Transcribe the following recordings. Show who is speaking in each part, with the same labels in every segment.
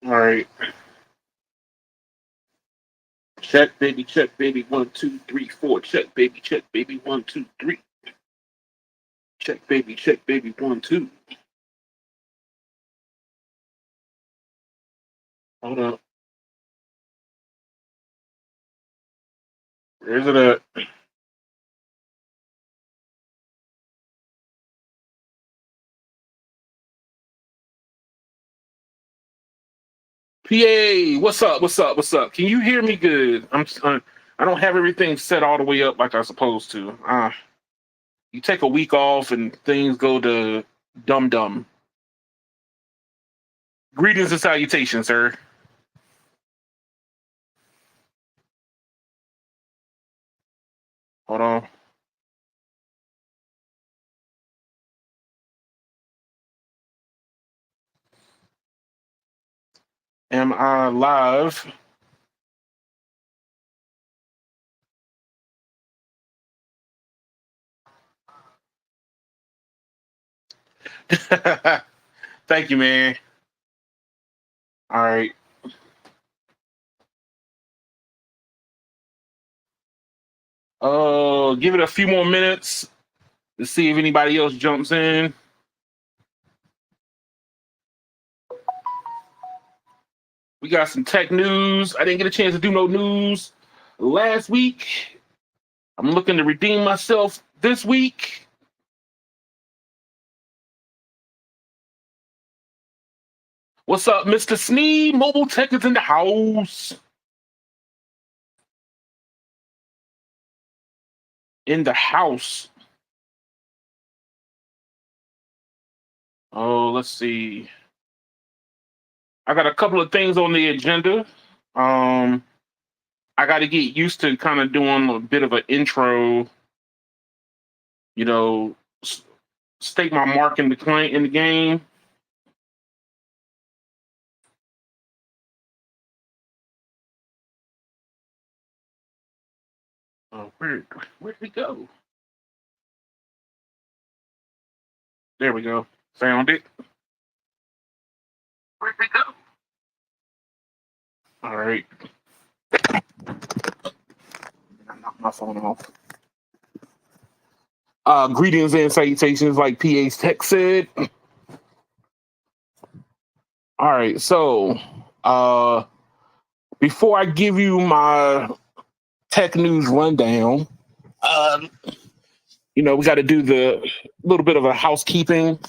Speaker 1: All right. Check, baby. 1, 2, 3, 4. Check, baby. 1, 2, 3. Check, baby. 1, 2. Hold up. Where's it at? PA, what's up? What's up? What's up? Can you hear me good? I don't have everything set all the way up like I'm supposed to. You take a week off and things go to dum dum. Greetings and salutations, sir. Hold on. Am I live? Thank you, man. All right. Give it a few more minutes to see if anybody else jumps in. We got some tech news. I didn't get a chance to do no news last week. I'm looking to redeem myself this week. What's up, Mr. Sneed? Mobile Tech is in the house. In the house. Oh, let's see. I got a couple of things on the agenda. Um, I got to get used to kind of doing a bit of an intro. You know, stake my mark in the client in the game. Oh, where'd we go? There we go. Found it. Where'd we go? All right. I knocked my phone off. Greetings and salutations, like PA's Tech said. All right, so before I give you my tech news rundown, uh, we got to do the little bit of a housekeeping.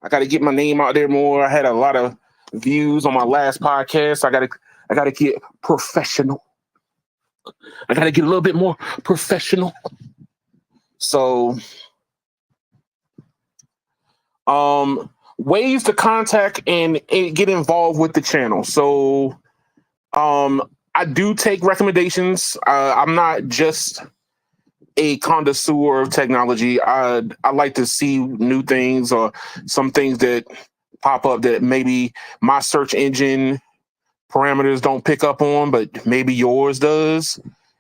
Speaker 1: I got to get my name out there more. I had a lot of views on my last podcast. I got to get professional. I got to get a little bit more professional. So, ways to contact and get involved with the channel. So, I do take recommendations. I'm not just a connoisseur of technology. I like to see new things or some things that pop up that maybe my search engine parameters don't pick up on, but maybe yours does.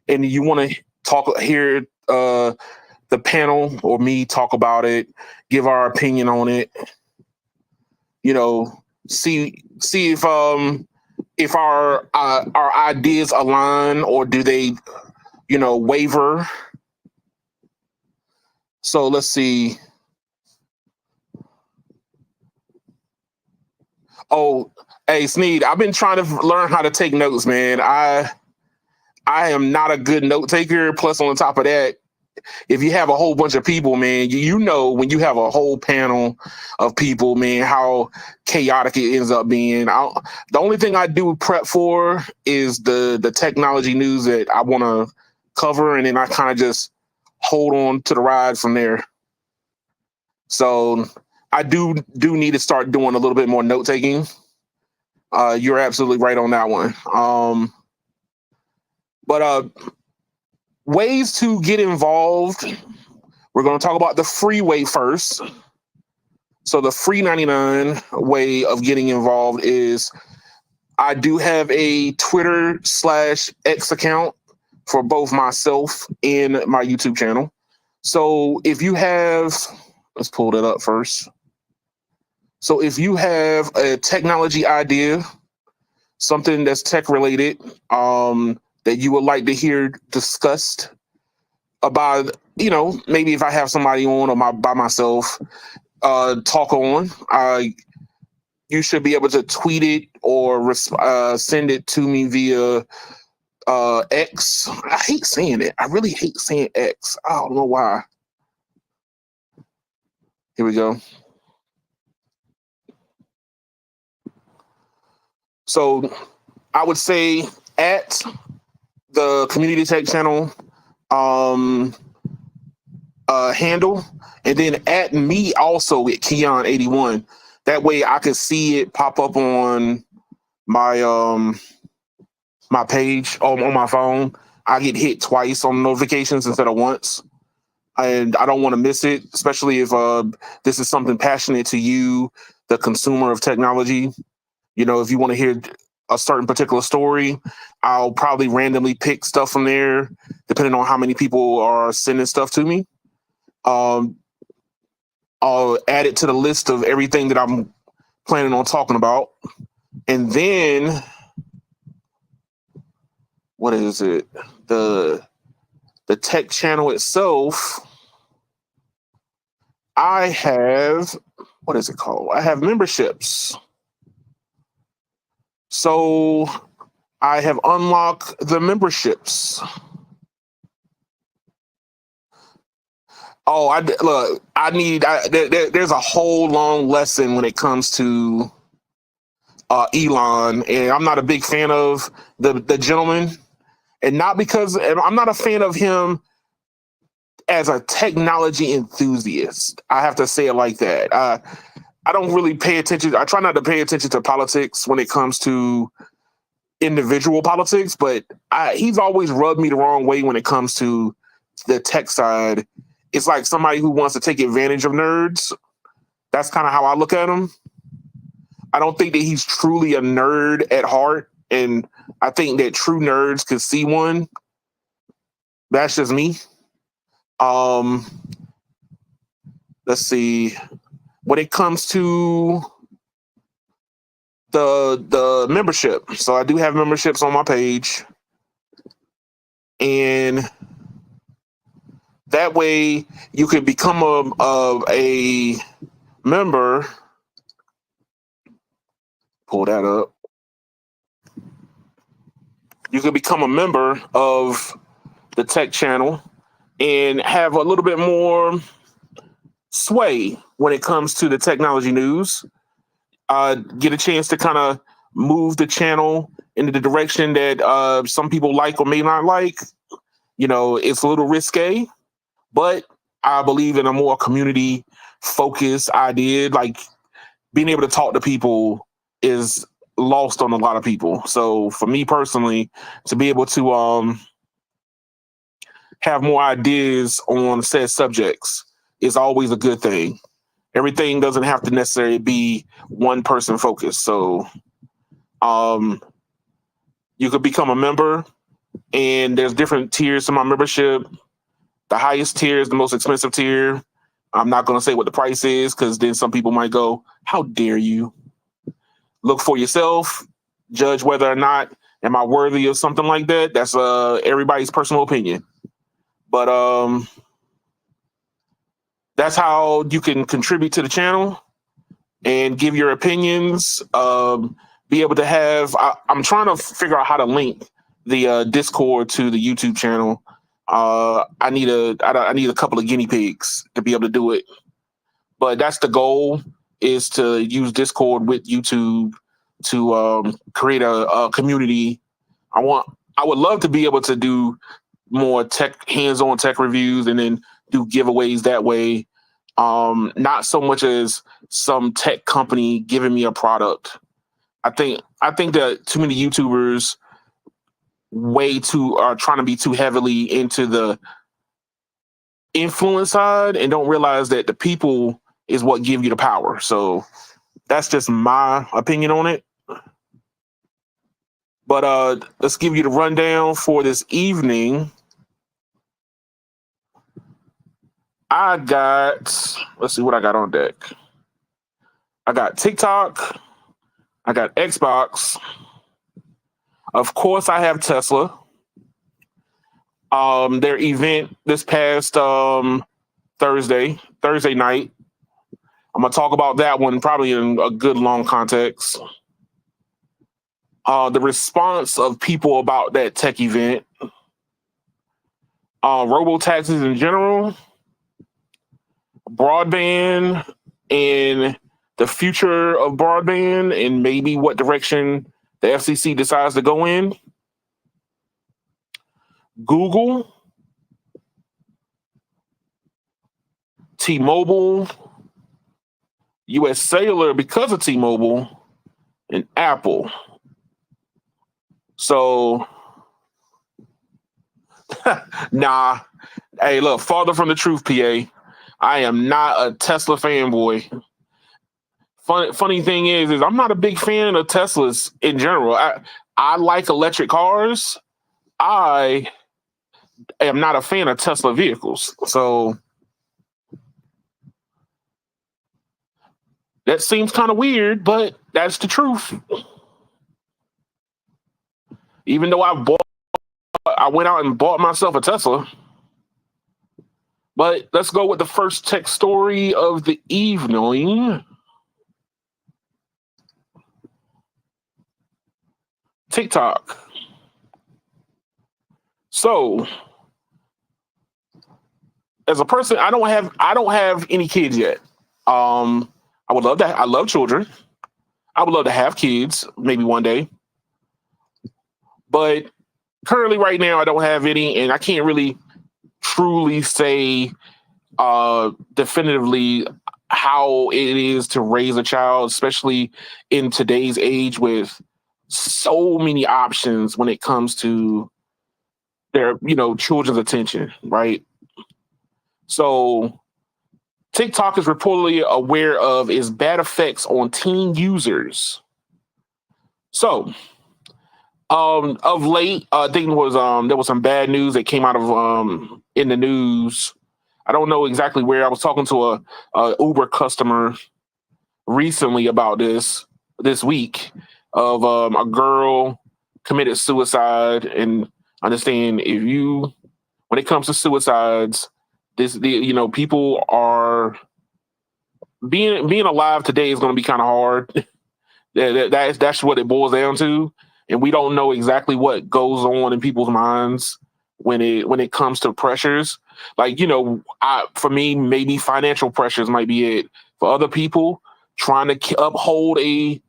Speaker 1: And you want to hear the panel or me talk about it, give our opinion on it. See if our ideas align or do they waver. So let's see. Oh, hey Sneed, I've been trying to learn how to take notes, man. I am not a good note taker. Plus, on the top of that, if you have a whole bunch of people, man, you know when you have a whole panel of people, man, how chaotic it ends up being. The only thing I do prep for is the technology news that I want to cover, and then I kind of just hold on to the ride from there. So I do need to start doing a little bit more note taking. You're absolutely right on that one. But ways to get involved. We're going to talk about the free way first. So the free 99 way of getting involved is I do have a Twitter/X account for both myself and my YouTube channel. So if you have, let's pull that up first. So if you have a technology idea something that's tech related, that you would like to hear discussed about, maybe if I have somebody on or by myself, talk on, you should be able to tweet it or send it to me via X. I hate saying it. I really hate saying X. I don't know why. Here we go. So I would say at the community tech channel handle, and then at me also at Keon81. That way I can see it pop up on my my page on my phone. I get hit twice on notifications instead of once. And I don't want to miss it, especially if this is something passionate to you, the consumer of technology. If you want to hear a certain particular story, I'll probably randomly pick stuff from there, depending on how many people are sending stuff to me. I'll add it to the list of everything that I'm planning on talking about. And then, what is it? The tech channel itself, I have, what is it called? I have memberships. So I have unlocked the memberships. Oh, there's a whole long lesson when it comes to Elon, and I'm not a big fan of the gentleman, and not because I'm not a fan of him as a technology enthusiast. I have to say it like that. I don't really pay attention. I try not to pay attention to politics when it comes to individual politics, but he's always rubbed me the wrong way when it comes to the tech side. It's like somebody who wants to take advantage of nerds. That's kind of how I look at him. I don't think that he's truly a nerd at heart, and I think that true nerds could see one. That's just me. Let's see. When it comes to the membership, so I do have memberships on my page, and that way you can become a member. Pull that up. You can become a member of the tech channel and have a little bit more sway when it comes to the technology news. Get a chance to kind of move the channel in the direction that some people like or may not like. It's a little risque, but I believe in a more community focused idea. Like, being able to talk to people is lost on a lot of people. So for me personally, to be able to have more ideas on said subjects is always a good thing. Everything doesn't have to necessarily be one person focused. So you could become a member, and there's different tiers to my membership. The highest tier is the most expensive tier. I'm not going to say what the price is, because then some people might go, how dare you? Look for yourself, judge whether or not am I worthy of something like that. That's everybody's personal opinion. But that's how you can contribute to the channel and give your opinions. Be able to have. I'm trying to figure out how to link the Discord to the YouTube channel. I need a couple of guinea pigs to be able to do it, but that's the goal, is to use Discord with YouTube to create a community. I would love to be able to do more hands-on tech reviews and then do giveaways that way. Not so much as some tech company giving me a product. I think that too many YouTubers are trying to be too heavily into the influence side and don't realize that the people is what give you the power. So that's just my opinion on it. But let's give you the rundown for this evening. Let's see what I got on deck. I got TikTok, I got Xbox, Of course, I have Tesla. Their event this past Thursday night. I'm gonna talk about that one probably in a good long context. The response of people about that tech event, robo taxes in general, broadband, and the future of broadband, and maybe what direction the FCC decides to go in. Google, T-Mobile, US Cellular because of T-Mobile, and Apple. So, nah. Hey, look, farther from the truth, PA. I am not a Tesla fanboy. Funny thing is I'm not a big fan of Teslas in general. I like electric cars. I am not a fan of Tesla vehicles. So that seems kind of weird, but that's the truth. Even though I went out and bought myself a Tesla. But let's go with the first tech story of the evening. TikTok. So, as a person, I don't have any kids yet. I would love that. I love children. I would love to have kids, maybe one day. But currently, right now, I don't have any, and I can't really truly say definitively how it is to raise a child, especially in today's age with so many options when it comes to their, children's attention, right? So TikTok is reportedly aware of its bad effects on teen users. So, of late, I think there was some bad news that came out of in the news. I don't know exactly where. I was talking to a Uber customer recently about this week of a girl committed suicide. And understand when it comes to suicides, people are being alive today is going to be kind of hard. That's what it boils down to, and we don't know exactly what goes on in people's minds when it comes to pressures. Like, for me, maybe financial pressures might be it. For other people, trying to uphold a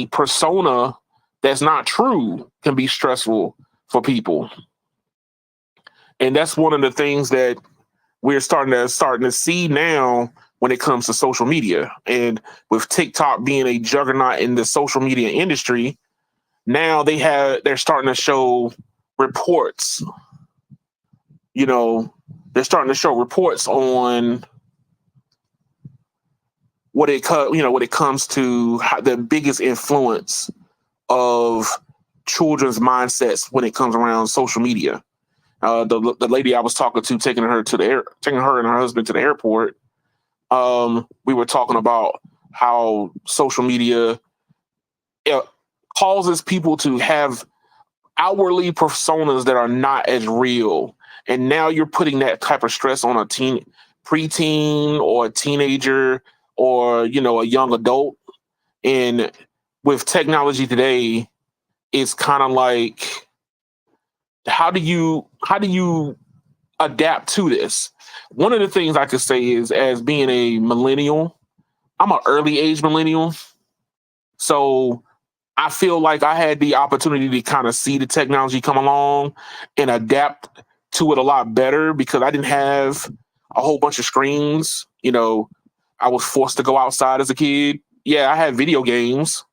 Speaker 1: persona that's not true can be stressful for people, and that's one of the things that we're starting to see now when it comes to social media. And with TikTok being a juggernaut in the social media industry, now they're starting to show reports. They're starting to show reports on what it comes to the biggest influence of children's mindsets when it comes around social media. The lady I was talking to, taking her and her husband to the airport, we were talking about how social media causes people to have outwardly personas that are not as real. And now you're putting that type of stress on a preteen or a teenager or, a young adult. And with technology today, it's kind of like, how do you adapt to this? One of the things I could say is, as being a millennial, I'm an early age millennial. So I feel like I had the opportunity to kind of see the technology come along and adapt to it a lot better because I didn't have a whole bunch of screens. I was forced to go outside as a kid. Yeah, I had video games,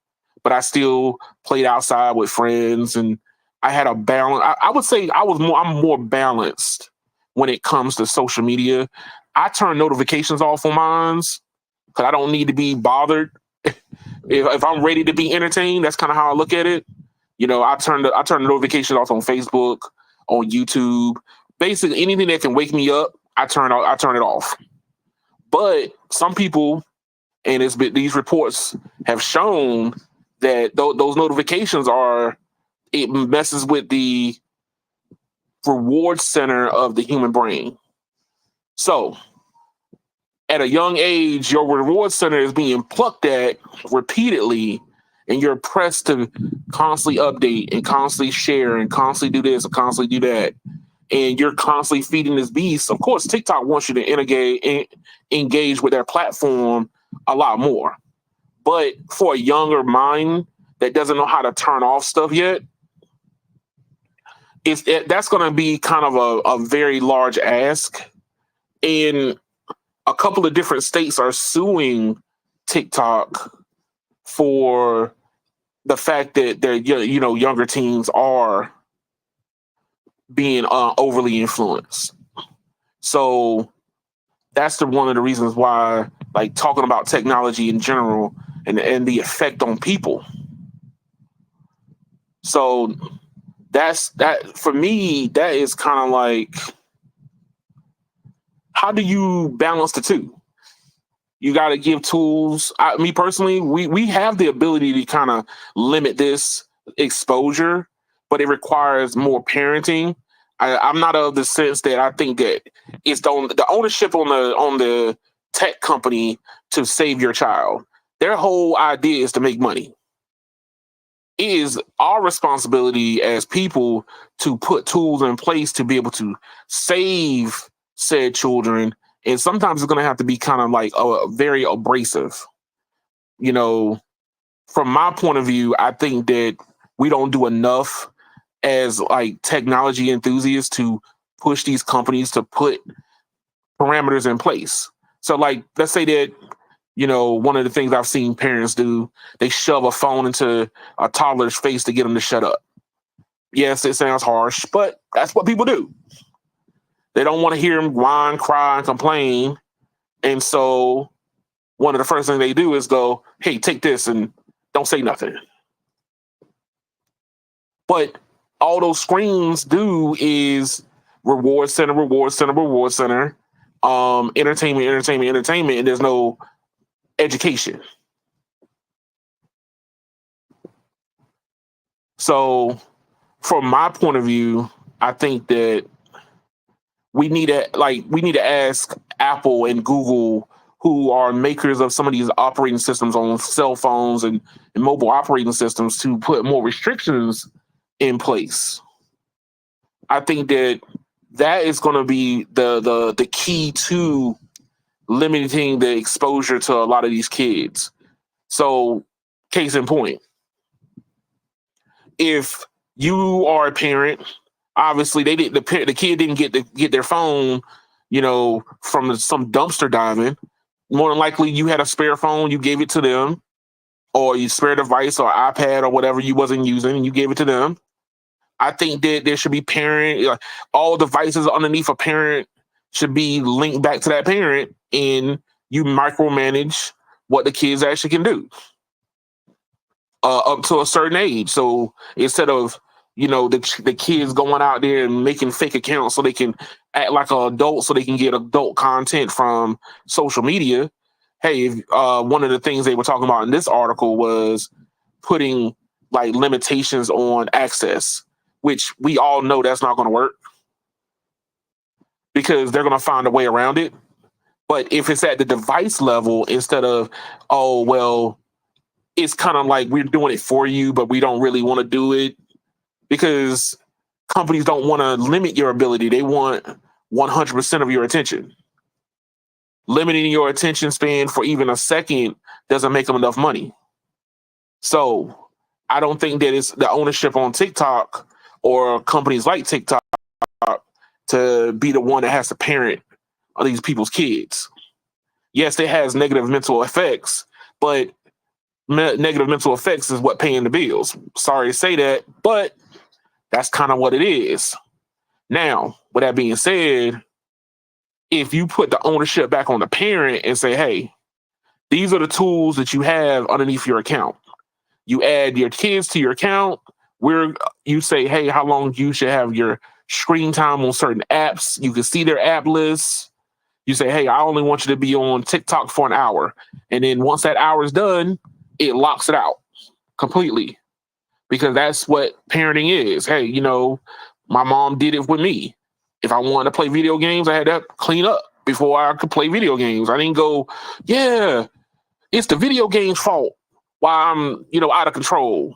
Speaker 1: but I still played outside with friends, and I had a balance. I would say I'm more balanced when it comes to social media. I turn notifications off on mine because I don't need to be bothered. If I'm ready to be entertained, that's kind of how I look at it. I turn the notifications off on Facebook, on YouTube. Basically, anything that can wake me up, I turn it off. But some people, and these reports have shown that those notifications are it messes with the reward center of the human brain. So at a young age, your reward center is being plucked at repeatedly, and you're pressed to constantly update and constantly share and constantly do this and constantly do that. And you're constantly feeding this beast. Of course, TikTok wants you to engage with their platform a lot more. But for a younger mind that doesn't know how to turn off stuff yet, that's going to be kind of a very large ask. And a couple of different states are suing TikTok for the fact that their younger teens are being overly influenced. So that's one of the reasons why, like, talking about technology in general and the effect on people. So that for me, that is kind of like, how do you balance the two? You got to give tools. Me personally, we have the ability to kind of limit this exposure, but it requires more parenting. I'm not of the sense that I think that it's the ownership on the tech company to save your child. Their whole idea is to make money. It is our responsibility as people to put tools in place to be able to save said children. And sometimes it's going to have to be kind of like very abrasive. From my point of view, I think that we don't do enough as like technology enthusiasts to push these companies to put parameters in place. So like, let's say that, one of the things I've seen parents do, they shove a phone into a toddler's face to get them to shut up. Yes, it sounds harsh, but that's what people do. They don't want to hear them whine, cry, and complain. And so one of the first things they do is go, hey, take this and don't say nothing. But all those screens do is reward center, reward center, reward center, entertainment, entertainment, entertainment, and there's no education. So from my point of view, I think that we need to ask Apple and Google, who are makers of some of these operating systems on cell phones and mobile operating systems, to put more restrictions in place. I think that is going to be the key to limiting the exposure to a lot of these kids. So, case in point, if you are a parent, obviously the kid didn't get their phone, from some dumpster diving. More than likely, you had a spare phone, you gave it to them, or you spare device or iPad or whatever you wasn't using, and you gave it to them. I think that there should be all devices underneath a parent should be linked back to that parent, and you micromanage what the kids actually can do up to a certain age. So instead of the kids going out there and making fake accounts so they can act like an adult, so they can get adult content from social media. Hey, one of the things they were talking about in this article was putting like limitations on access, which we all know that's not going to work because they're going to find a way around it. But if it's at the device level, instead of, oh, well, it's kind of like we're doing it for you, but we don't really want to do it, because companies don't want to limit your ability. They want 100% of your attention. Limiting your attention span for even a second doesn't make them enough money. So I don't think that it's the ownership on TikTok or companies like TikTok to be the one that has to parent these people's kids. Yes, it has negative mental effects, but negative mental effects is what paying the bills. Sorry to say that, but that's kind of what it is. Now, with that being said, if you put the ownership back on the parent and say, hey, these are the tools that you have underneath your account. You add your kids to your account, where you say, hey, how long you should have your screen time on certain apps. You can see their app lists. You say, hey, I only want you to be on TikTok for an hour. And then once that hour is done, it locks it out completely. because that's what parenting is. Hey, my mom did it with me. If I wanted to play video games, I had to clean up before I could play video games. I didn't go, yeah, it's the video game's fault while I'm, out of control.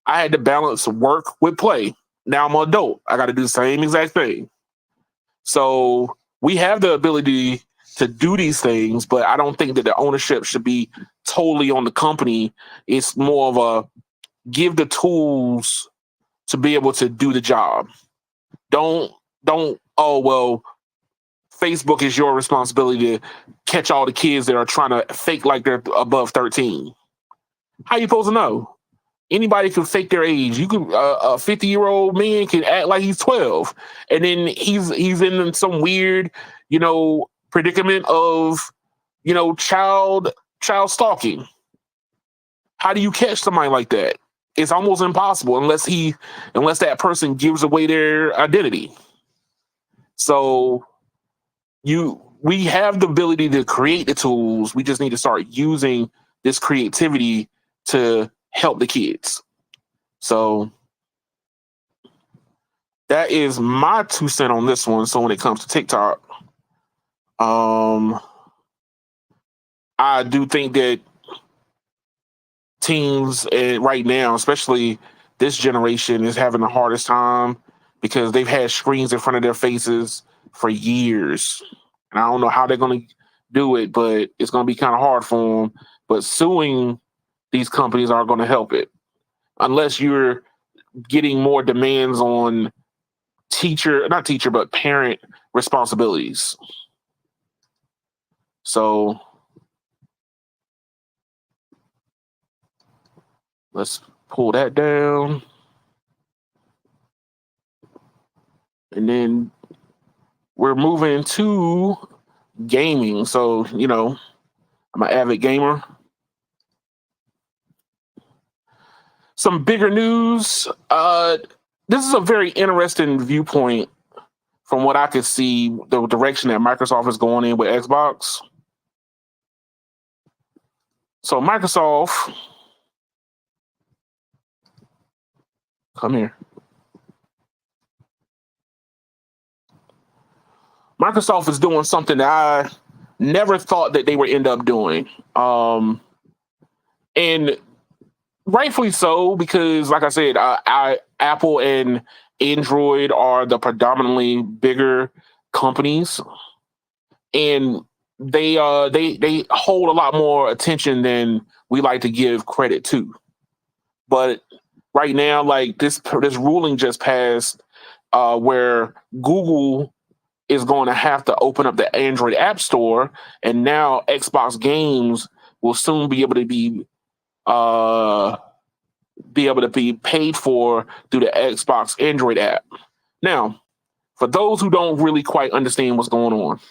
Speaker 1: I had to balance work with play. Now I'm an adult. I got to do the same exact thing. So we have the ability to do these things, but I don't think that the ownership should be totally on the company. It's more of a give the tools to be able to do the job. Don't, oh, well, Facebook is your responsibility to catch all the kids that are trying to fake like they're above 13. How you supposed to know? Anybody can fake their age. You can a 50-year-old man can act like he's 12, and then he's in some weird, predicament of, child stalking. How do you catch somebody like that? It's almost impossible unless that person gives away their identity. So we have the ability to create the tools. We just need to start using this creativity to help the kids. So that is my 2 cents on this one. So when it comes to TikTok, I do think that teens right now, especially this generation, is having the hardest time because they've had screens in front of their faces for years. And I don't know how they're going to do it, but it's going to be kind of hard for them. But suing these companies aren't going to help it unless you're getting more demands on parent responsibilities. So let's pull that down. And then we're moving to gaming. So, I'm an avid gamer. Some bigger news. This is a very interesting viewpoint from what I could see, the direction that Microsoft is going in with Xbox. So Microsoft, come here. Microsoft is doing something that I never thought that they would end up doing. And rightfully so, because like I said, Apple and Android are the predominantly bigger companies, and they hold a lot more attention than we like to give credit to. But right now, like this ruling just passed, where Google is going to have to open up the Android App Store, and now Xbox games will soon be able to be paid for through the Xbox Android app. Now, for those who don't really quite understand what's going on,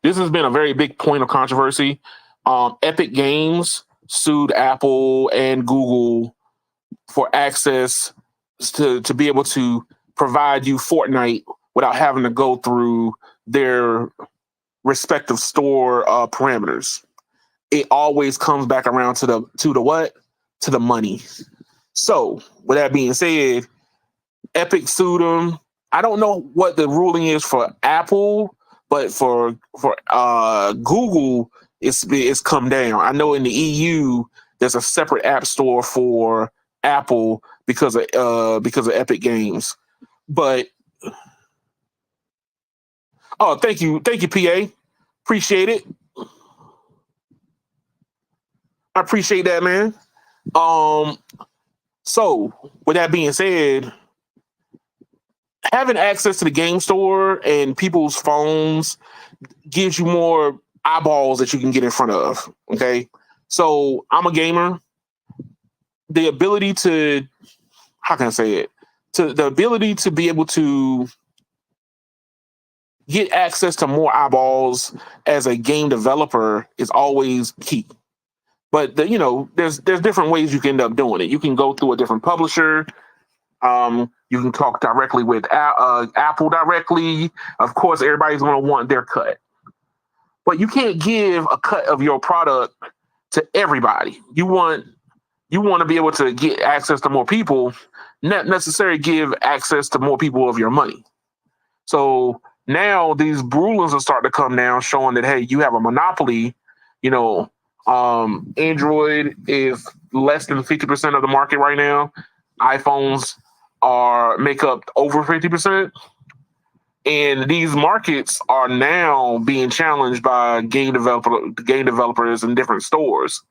Speaker 1: this has been a very big point of controversy. Epic Games sued Apple and Google for access to be able to provide you Fortnite without having to go through their respective store parameters. It always comes back around to the what? To the money. So, with that being said, Epic sued them. I don't know what the ruling is for Apple, but for Google, it's come down. I know in the EU there's a separate app store for Apple because of Epic Games. But thank you, PA. Appreciate it. I appreciate that, man. So with that being said, having access to the game store and people's phones gives you more eyeballs that you can get in front of. Okay. So I'm a gamer. The ability to, how can I say it? The ability to be able to get access to more eyeballs as a game developer is always key. But there's different ways you can end up doing it. You can go through a different publisher. You can talk directly with Apple directly. Of course, everybody's going to want their cut. But you can't give a cut of your product to everybody. You want you want to be able to get access to more people, not necessarily give access to more people of your money. So now these rulings are starting to come down, showing that hey, you have a monopoly. You know, Android is less than 50% of the market right now. iPhones are make up over 50%. And these markets are now being challenged by game developers and different stores.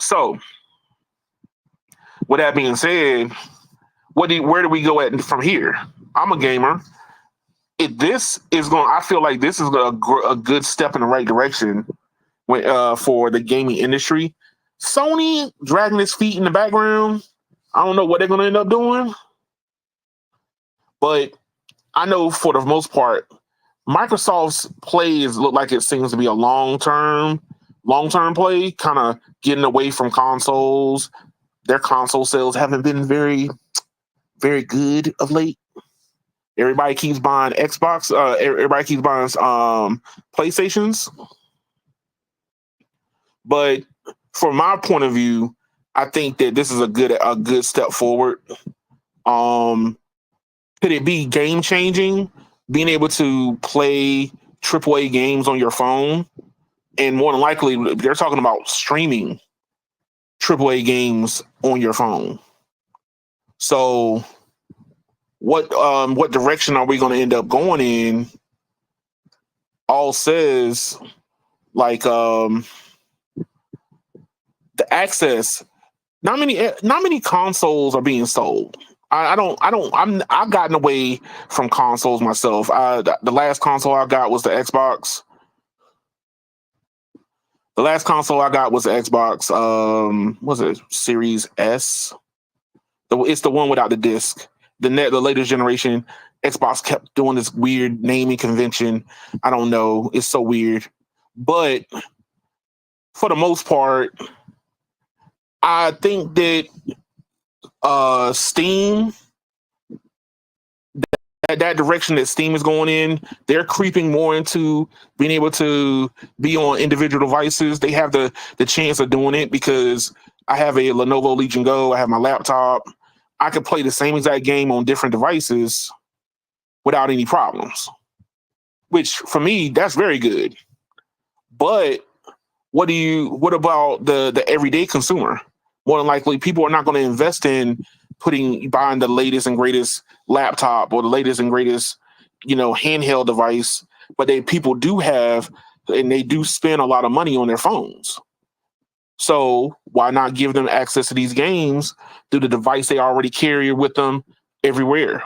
Speaker 1: So, with that being said, where do we go at from here? I'm a gamer. I feel like this is a good step in the right direction for the gaming industry. Sony dragging its feet in the background. I don't know what they're going to end up doing, but I know for the most part, Microsoft's plays look like it seems to be a long term play, kind of getting away from consoles. Their console sales haven't been very, very good of late. Everybody keeps buying Xbox. Everybody keeps buying PlayStations. But from my point of view, I think that this is a good step forward. Could it be game changing? Being able to play AAA games on your phone, and more than likely, they're talking about streaming AAA games on your phone. So, what direction are we going to end up going in? All says like the access. Not many consoles are being sold. I've gotten away from consoles myself. The last console I got was the Xbox. The last console I got was the Xbox. Was it Series S? It's the one without the disc. The latest generation Xbox kept doing this weird naming convention. I don't know. It's so weird. But for the most part, I think that Steam, that direction that Steam is going in, they're creeping more into being able to be on individual devices. They have the chance of doing it because I have a Lenovo Legion Go. I have my laptop. I could play the same exact game on different devices without any problems, which for me, that's very good. But what about the everyday consumer? More than likely, people are not going to invest in buying the latest and greatest laptop or the latest and greatest, handheld device. But people do have, and they do spend a lot of money on their phones. So why not give them access to these games through the device they already carry with them everywhere?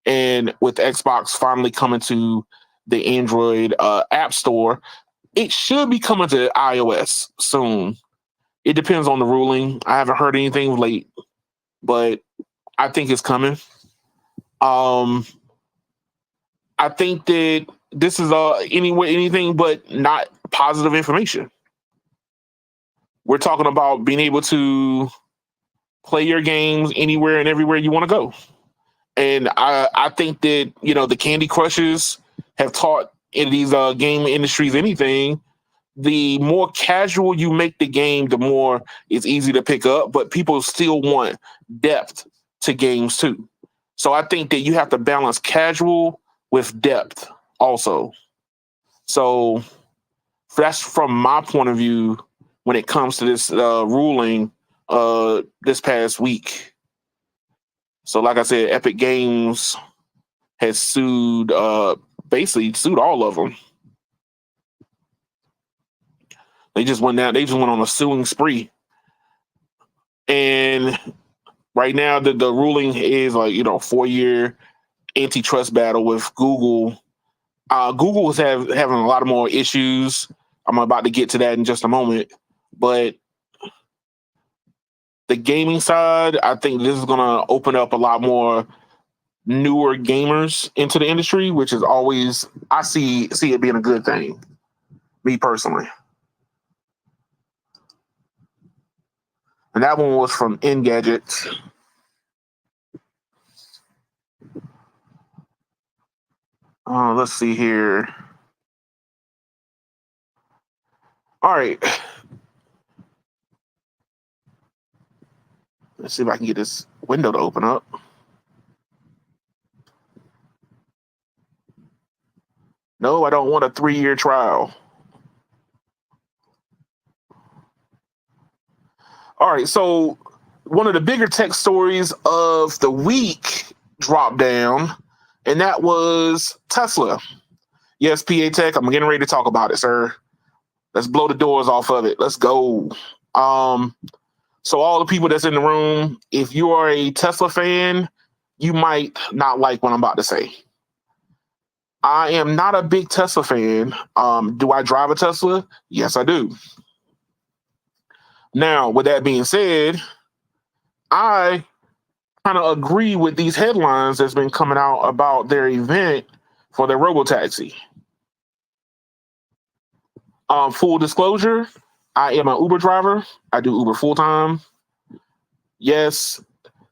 Speaker 1: And with Xbox finally coming to the Android App Store, it should be coming to iOS soon. It depends on the ruling. I haven't heard anything late, but I think it's coming. I think that this is anything but not positive information. We're talking about being able to play your games anywhere and everywhere you want to go. And I think that, the Candy Crushes have taught in these game industries anything. The more casual you make the game, the more it's easy to pick up, but people still want depth to games too. So I think that you have to balance casual with depth also. So that's from my point of view when it comes to this ruling this past week. So like I said, Epic Games has basically sued all of them. They just went on a suing spree. And right now the ruling is 4-year antitrust battle with Google. Google is having a lot of more issues. I'm about to get to that in just a moment. But the gaming side, I think this is going to open up a lot more newer gamers into the industry, which is always, I see it being a good thing, me personally. And that one was from Engadget. Let's see here. All right. Let's see if I can get this window to open up. No, I don't want a 3-year trial. All right, so one of the bigger tech stories of the week dropped down, and that was Tesla. Yes, PA Tech, I'm getting ready to talk about it, sir. Let's blow the doors off of it. Let's go. So all the people that's in the room, if you are a Tesla fan, you might not like what I'm about to say. I am not a big Tesla fan. Do I drive a Tesla? Yes, I do. Now, with that being said, I kind of agree with these headlines that's been coming out about their event for their Robo taxi. Full disclosure, I am an Uber driver. I do Uber full time. Yes,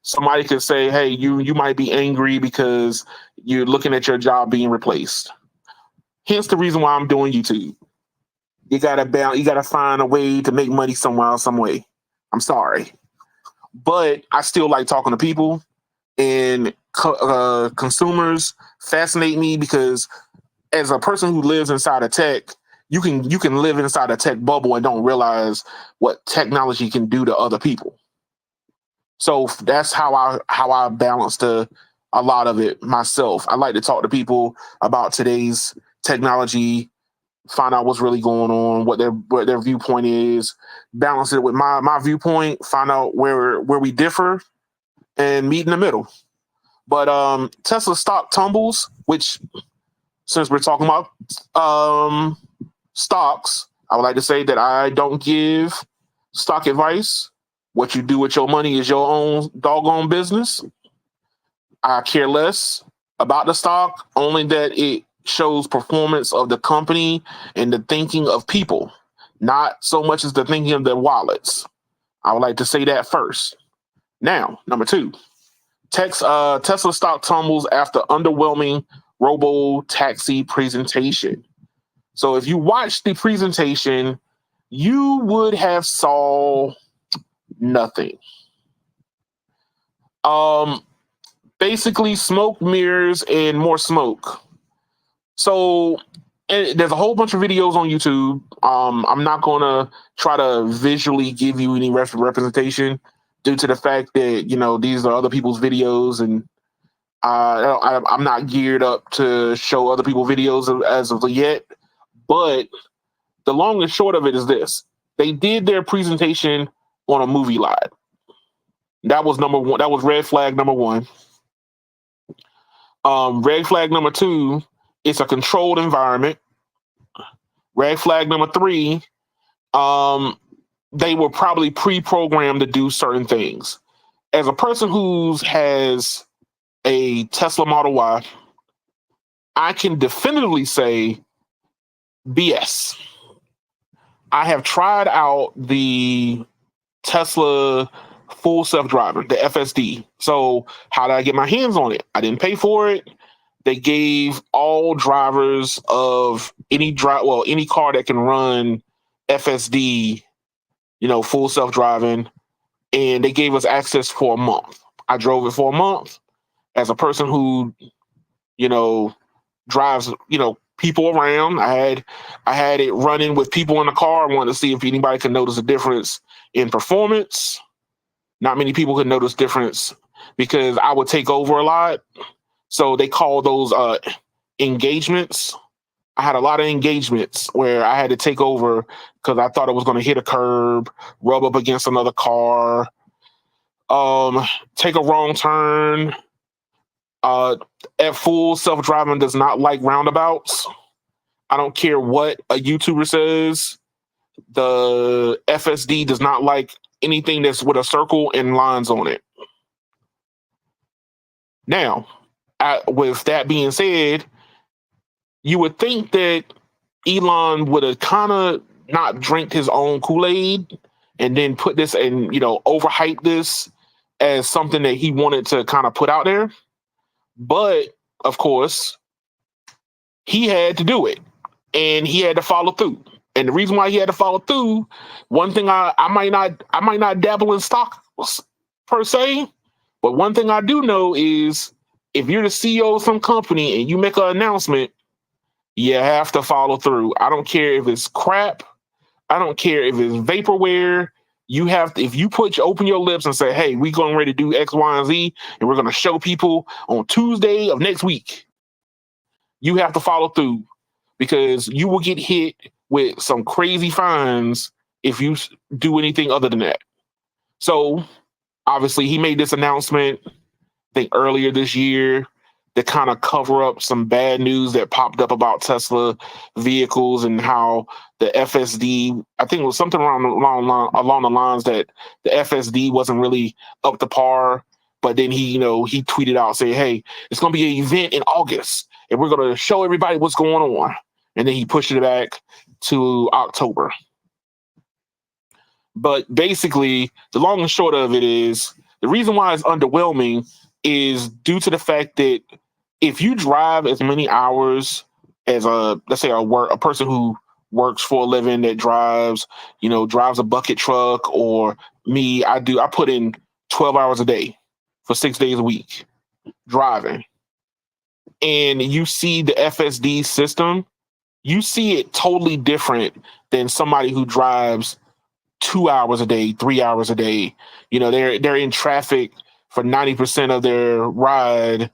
Speaker 1: somebody could say, "Hey, you might be angry because you're looking at your job being replaced." Hence the reason why I'm doing YouTube. You gotta find a way to make money somewhere, some way. I'm sorry, but I still like talking to people, and consumers fascinate me because as a person who lives inside of tech, you can live inside a tech bubble and don't realize what technology can do to other people. So that's how I balance a lot of it myself. I like to talk to people about today's technology, find out what's really going on, what their viewpoint is, balance it with my viewpoint, find out where we differ, and meet in the middle. But Tesla stock tumbles, which since we're talking about stocks, I would like to say that I don't give stock advice. What you do with your money is your own doggone business. I care less about the stock, only that it shows performance of the company and the thinking of people, not so much as the thinking of their wallets. I would like to say that first. Now, number two, Tesla stock tumbles after underwhelming Robo taxi presentation. So if you watched the presentation, you would have saw nothing. Basically smoke, mirrors, and more smoke. So there's a whole bunch of videos on YouTube. I'm not going to try to visually give you any representation due to the fact that, these are other people's videos, and I'm not geared up to show other people's videos as of yet. But the long and short of it is this. They did their presentation on a movie lot. That was number one. That was red flag number one. Red flag number two, it's a controlled environment. Red flag number three, they were probably pre-programmed to do certain things. As a person who has a Tesla Model Y, I can definitively say BS. I have tried out the Tesla full self-driving, the FSD. So how did I get my hands on it? I didn't pay for it. They gave all drivers of any car that can run FSD, full self-driving, and they gave us access for a month. I drove it for a month. As a person who, drives, people around, I had it running with people in the car. I wanted to see if anybody could notice a difference in performance. Not many people could notice difference because I would take over a lot. So they call those engagements. I had a lot of engagements where I had to take over because I thought it was going to hit a curb, rub up against another car, take a wrong turn. At full self-driving does not like roundabouts. I don't care what a YouTuber says. The FSD does not like anything that's with a circle and lines on it. Now, with that being said, you would think that Elon would have kind of not drank his own Kool-Aid and then put this and, overhype this as something that he wanted to kind of put out there. But, of course, he had to do it, and he had to follow through. And the reason why he had to follow through, one thing I might not dabble in stocks per se. But one thing I do know is if you're the CEO of some company and you make an announcement, you have to follow through. I don't care if it's crap. I don't care if it's vaporware. You have to, if you open your lips and say, hey, we're going ready to do X, Y, and Z, and we're going to show people on Tuesday of next week, you have to follow through because you will get hit with some crazy fines if you do anything other than that. So obviously he made this announcement, I think earlier this year, to kind of cover up some bad news that popped up about Tesla vehicles and how the FSD, I think it was something along the lines that the FSD wasn't really up to par. But then he tweeted out saying, hey, it's going to be an event in August and we're going to show everybody what's going on. And then he pushed it back to October. But basically, the long and short of it is the reason why it's underwhelming is due to the fact that if you drive as many hours as let's say a person who works for a living that drives a bucket truck, or me, I put in 12 hours a day for 6 days a week driving. And you see the FSD system, you see it totally different than somebody who drives 2 hours a day, 3 hours a day. They're in traffic for 90% of their ride,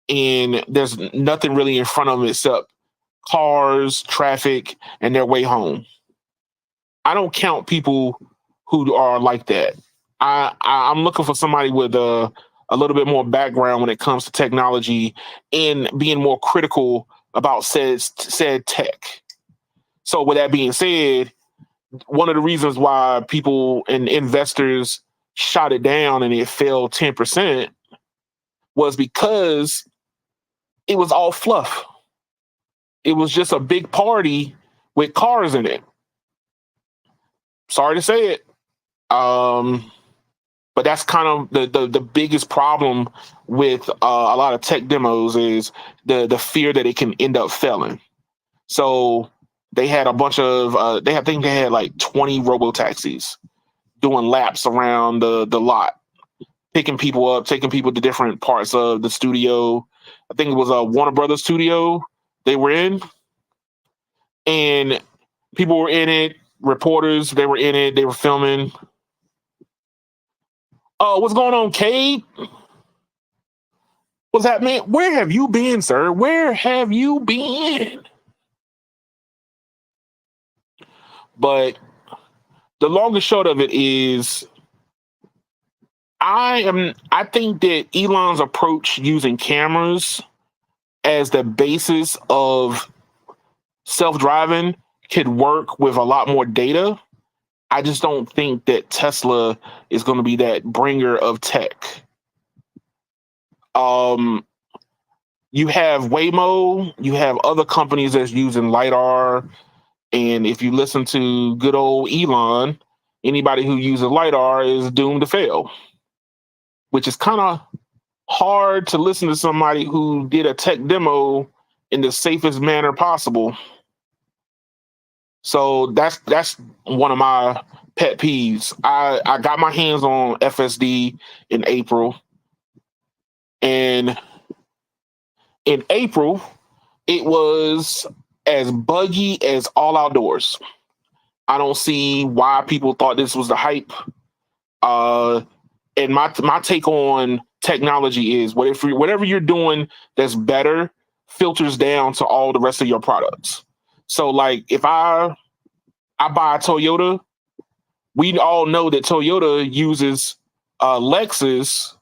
Speaker 1: and there's nothing really in front of them except cars, traffic, and their way home. I don't count people who are like that. I'm looking for somebody with a little bit more background when it comes to technology and being more critical about said tech. So with that being said, one of the reasons why people and investors shot it down and it fell 10% was because it was all fluff. It was just a big party with cars in it. Sorry to say it. But that's kind of the biggest problem with a lot of tech demos is the fear that it can end up failing. So they had a bunch of, I think they had like 20 robo taxis doing laps around the lot, picking people up, taking people to different parts of the studio. I think it was a Warner Brothers studio they were in. And people were in it, reporters, they were in it, they were filming. Oh, what's going on, Cade? What's happening? Where have you been, sir? Where have you been? But the long and short of it is I think that Elon's approach using cameras as the basis of self-driving could work with a lot more data. I just don't think that Tesla is going to be that bringer of tech. You have Waymo, you have other companies that's using LiDAR. And if you listen to good old Elon, anybody who uses LiDAR is doomed to fail, which is kind of hard to listen to somebody who did a tech demo in the safest manner possible. So that's one of my pet peeves. I got my hands on FSD in April. And in April, it was as buggy as all outdoors. I don't see why people thought this was the hype. And my take on technology is whatever you're doing that's better filters down to all the rest of your products. So like if I buy a Toyota, we all know that Toyota uses Lexus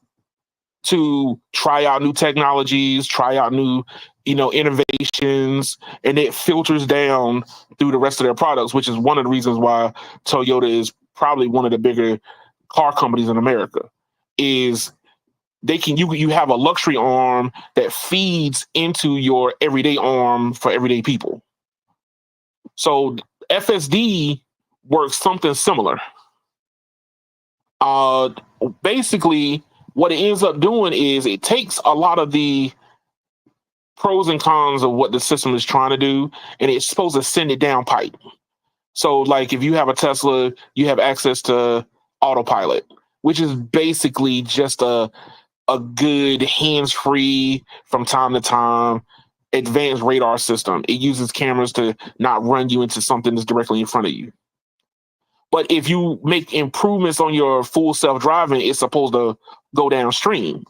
Speaker 1: to try out new technologies, try out new, innovations, and it filters down through the rest of their products, which is one of the reasons why Toyota is probably one of the bigger car companies in America. Is you have a luxury arm that feeds into your everyday arm for everyday people. So FSD works something similar. Basically, what it ends up doing is it takes a lot of the pros and cons of what the system is trying to do, and it's supposed to send it down pipe. So, like, if you have a Tesla, you have access to autopilot, which is basically just a good hands-free from time to time advanced radar system. It uses cameras to not run you into something that's directly in front of you. But if you make improvements on your full self-driving, it's supposed to go downstream.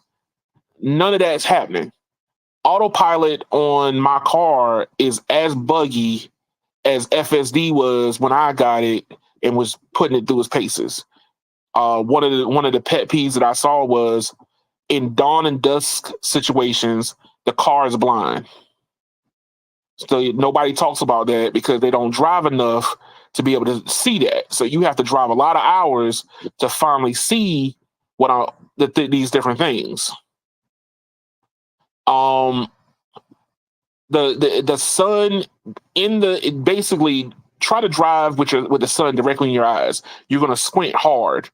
Speaker 1: None of that's happening. Autopilot on my car is as buggy as FSD was when I got it and was putting it through its paces. One of the pet peeves that I saw was in dawn and dusk situations, the car is blind. So nobody talks about that because they don't drive enough to be able to see that. So you have to drive a lot of hours to finally see these different things. The sun basically try to drive with the sun directly in your eyes. You're gonna squint hard,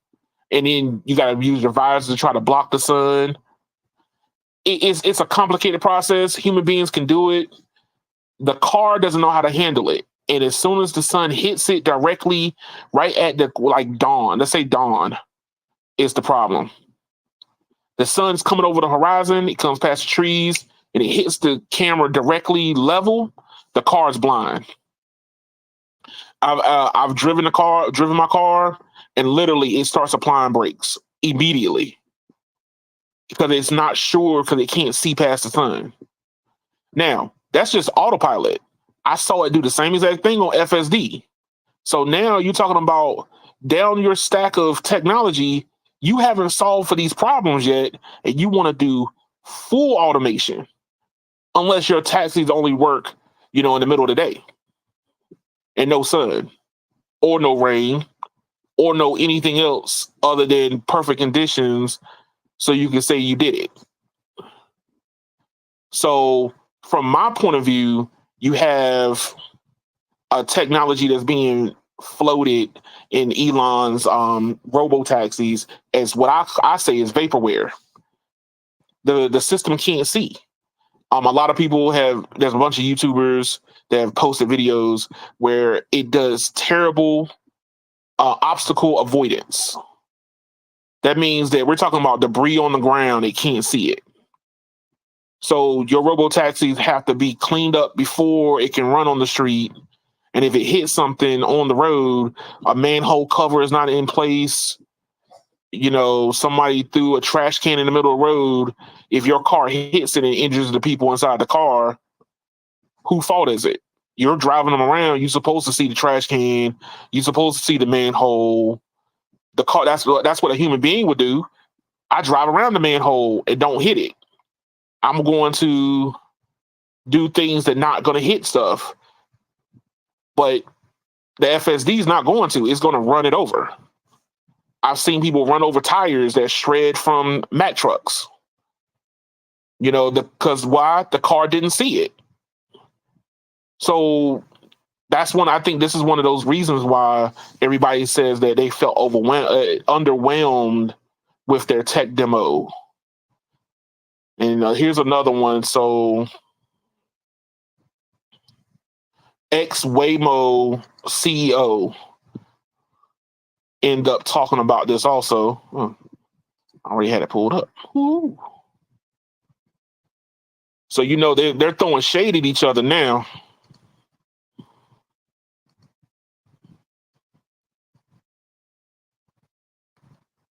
Speaker 1: and then you gotta use your visor to try to block the sun. It's a complicated process. Human beings can do it. The car doesn't know how to handle it. And as soon as the sun hits it directly right at the dawn, let's say dawn is the problem. The sun's coming over the horizon, it comes past the trees, and it hits the camera directly level, the car's blind. I've driven my car, and literally it starts applying brakes immediately because it's not sure because it can't see past the sun. Now, that's just autopilot. I saw it do the same exact thing on FSD. So now you're talking about down your stack of technology, you haven't solved for these problems yet, and you want to do full automation, unless your taxis only work, in the middle of the day, and no sun, or no rain, or no anything else other than perfect conditions, so you can say you did it. So from my point of view, you have a technology that's being floated in Elon's Robo taxis as what I say is vaporware. The system can't see. A lot of people there's a bunch of YouTubers that have posted videos where it does terrible obstacle avoidance. That means that we're talking about debris on the ground, it can't see it. So your robo taxis have to be cleaned up before it can run on the street. And if it hits something on the road, a manhole cover is not in place. Somebody threw a trash can in the middle of the road. If your car hits it and injures the people inside the car, whose fault is it? You're driving them around. You're supposed to see the trash can. You're supposed to see the manhole. The car. That's what a human being would do. I drive around the manhole and don't hit it. I'm going to do things that not going to hit stuff. But the FSD is not going to. It's going to run it over. I've seen people run over tires that shred from Mack trucks. Because why? The car didn't see it. So I think this is one of those reasons why everybody says that they felt underwhelmed with their tech demo. And here's another one. So ex-Waymo CEO end up talking about this also. I already had it pulled up. Ooh. So they're throwing shade at each other now.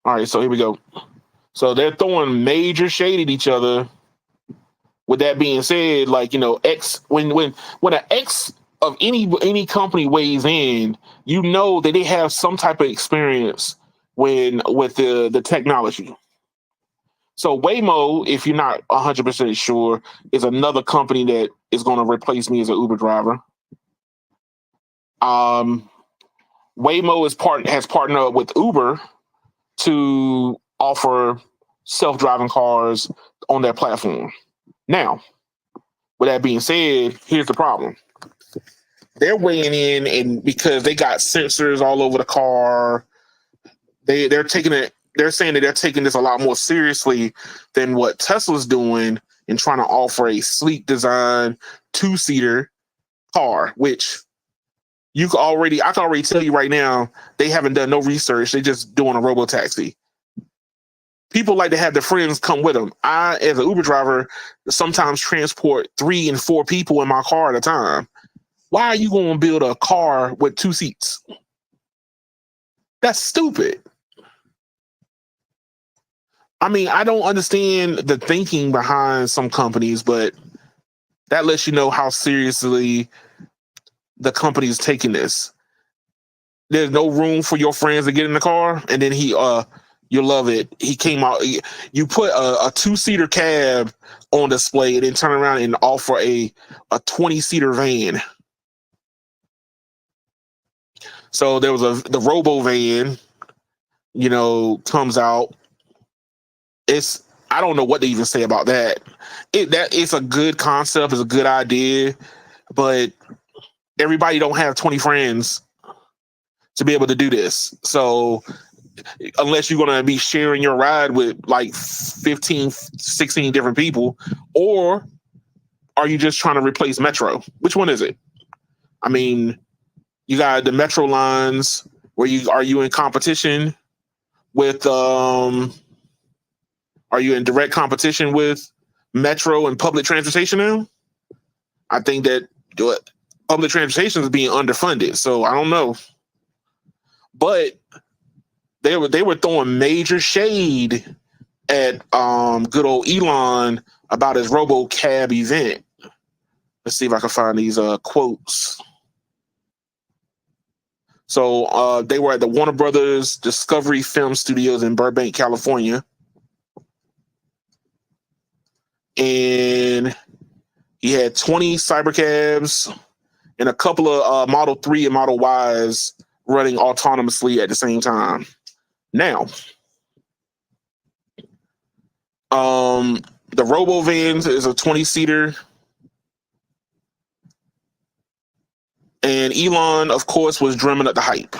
Speaker 1: All right, so here we go. So they're throwing major shade at each other. With that being said, X when an X of any company weighs in, that they have some type of experience with the technology. So Waymo, if you're not 100% sure, is another company that is going to replace me as an Uber driver. Waymo has partnered up with Uber to offer self-driving cars on their platform. Now, with that being said, here's the problem. They're weighing in, and because they got sensors all over the car, they're taking it. They're saying that they're taking this a lot more seriously than what Tesla's doing in trying to offer a sleek design 2-seater car, which I can already tell you right now, they haven't done no research. They're just doing a robo taxi. People like to have their friends come with them. I, as an Uber driver, sometimes transport 3 and 4 people in my car at a time. Why are you going to build a car with 2 seats? That's stupid. I mean, I don't understand the thinking behind some companies, but that lets you know how seriously the company is taking this. There's no room for your friends to get in the car, and then you'll love it. He came out. You put a 2-seater cab on display, and then turn around and offer a 20-seater van. So there was the Robo van, comes out. I don't know what to even say about that. It's a good concept, it's a good idea, but everybody don't have 20 friends to be able to do this. So unless you're going to be sharing your ride with like 15, 16 different people, or are you just trying to replace Metro? Which one is it? I mean, you got the Metro lines where are you in competition with are you in direct competition with Metro and public transportation now? I think that public transportation is being underfunded, so I don't know. But they were throwing major shade at good old Elon about his Robo Cab event. Let's see if I can find these quotes. So they were at the Warner Brothers Discovery Film Studios in Burbank, California. And he had 20 cybercabs and a couple of Model 3 and Model Ys running autonomously at the same time. Now, the Robo vans is a 20-seater. And Elon, of course, was drumming up the hype.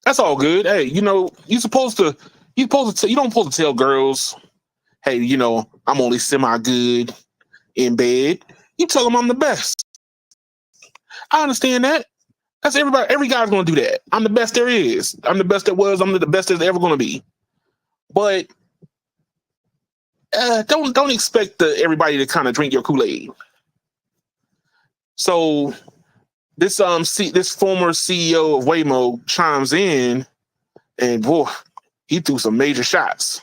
Speaker 1: That's all good. Hey, you don't supposed to tell girls, hey, I'm only semi-good in bed. You tell them I'm the best. I understand that. That's everybody. Every guy's going to do that. I'm the best there is. I'm the best there was. I'm the best there's ever going to be. But don't expect everybody to kind of drink your Kool-Aid. So this former CEO of Waymo chimes in, and boy, he threw some major shots.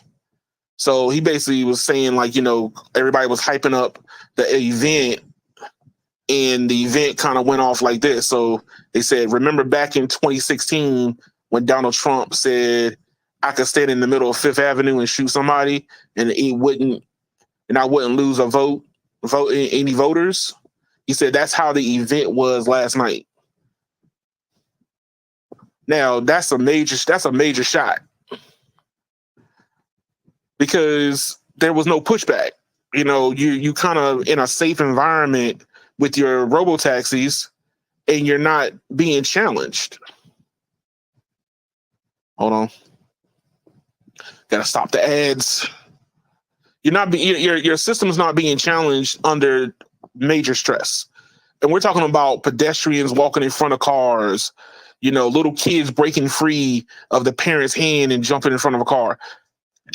Speaker 1: So he basically was saying, like, everybody was hyping up the event, and the event kind of went off like this. So they said, remember back in 2016 when Donald Trump said I could stand in the middle of Fifth Avenue and shoot somebody, and I wouldn't lose a vote any voters? He said that's how the event was last night. Now that's a major shot, because there was no pushback. You kind of in a safe environment with your robo taxis, and you're not being challenged. Hold on, gotta stop the ads. Your system's not being challenged under major stress, and we're talking about pedestrians walking in front of cars. Little kids breaking free of the parent's hand and jumping in front of a car.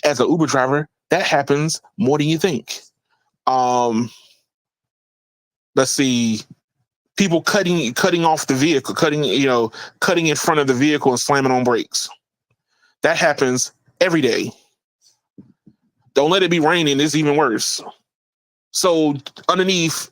Speaker 1: As an Uber driver, that happens more than you think. Let's see, people cutting off the vehicle, cutting in front of the vehicle and slamming on brakes. That happens every day. Don't let it be raining. It's even worse. So underneath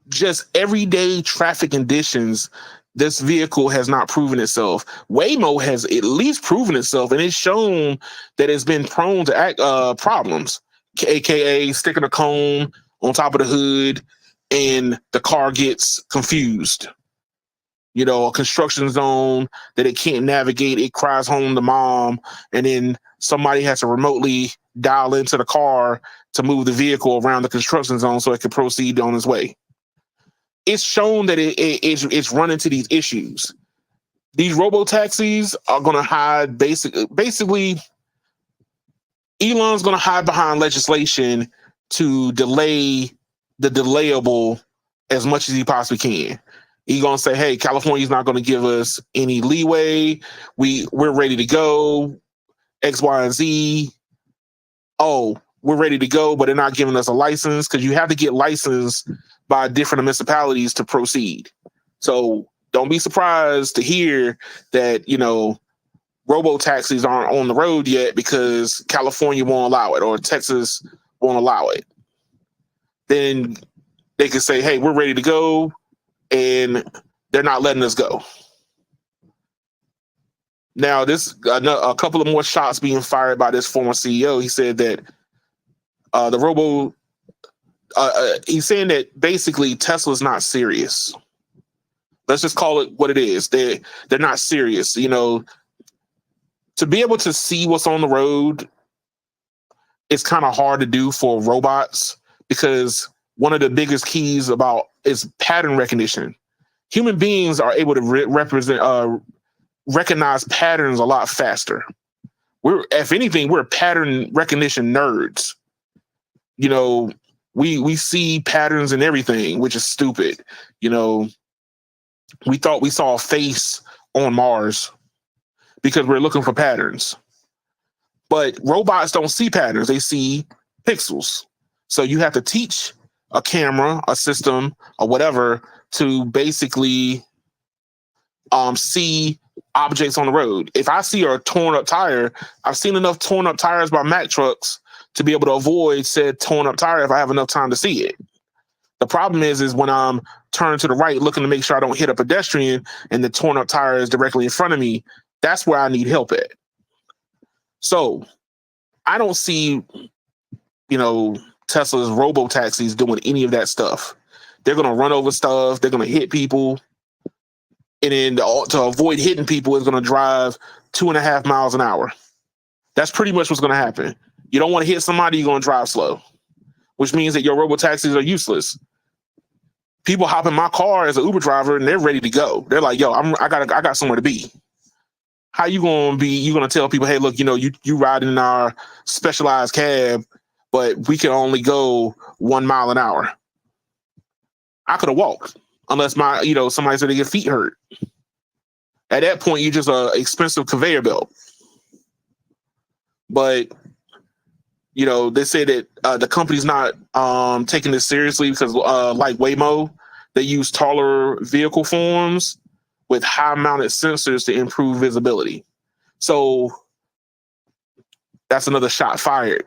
Speaker 1: just everyday traffic conditions, this vehicle has not proven itself. Waymo has at least proven itself, and it's shown that it's been prone to problems, aka sticking a cone on top of the hood, and the car gets confused. A construction zone that it can't navigate, it cries home to mom, and then somebody has to remotely dial into the car to move the vehicle around the construction zone so it can proceed on its way. It's shown that it's run into these issues. These robo taxis are going to hide basically. Elon's going to hide behind legislation to delay the delayable as much as he possibly can. He's going to say, hey, California's not going to give us any leeway. We're ready to go, X, Y, and Z. oh, we're ready to go, but they're not giving us a license, because you have to get licensed by different municipalities to proceed. So don't be surprised to hear that, robo taxis aren't on the road yet because California won't allow it or Texas won't allow it. Then they can say, hey, we're ready to go, and they're not letting us go. Now, a couple of more shots being fired by this former CEO. He said that the robo, he's saying that basically Tesla's not serious. Let's just call it what it is. They're not serious. To be able to see what's on the road, it's kind of hard to do for robots, because one of the biggest keys is pattern recognition. Human beings are able to recognize patterns a lot faster. If anything, we're pattern recognition nerds. We see patterns in everything, which is stupid. We thought we saw a face on Mars because we're looking for patterns. But robots don't see patterns, they see pixels. So you have to teach a camera, a system, or whatever to basically see objects on the road. If I see a torn up tire, I've seen enough torn up tires by Mack trucks to be able to avoid said torn up tire if I have enough time to see it. The problem is when I'm turning to the right looking to make sure I don't hit a pedestrian and the torn up tire is directly in front of me, that's where I need help at. So I don't see, Tesla's robo taxis doing any of that stuff. They're going to run over stuff. They're going to hit people. And then to avoid hitting people, is going to drive 2.5 miles an hour. That's pretty much what's going to happen. You don't want to hit somebody, you're going to drive slow, which means that your robo taxis are useless. People hop in my car as an Uber driver and they're ready to go. They're like, yo, I got somewhere to be. How you going to be? You're going to tell people, hey, look, you ride in our specialized cab, but we can only go 1 mile an hour. I could have walked unless somebody said they get feet hurt. At that point, you're just an expensive conveyor belt. But, they say that the company's not taking this seriously because like Waymo, they use taller vehicle forms with high-mounted sensors to improve visibility. So that's another shot fired.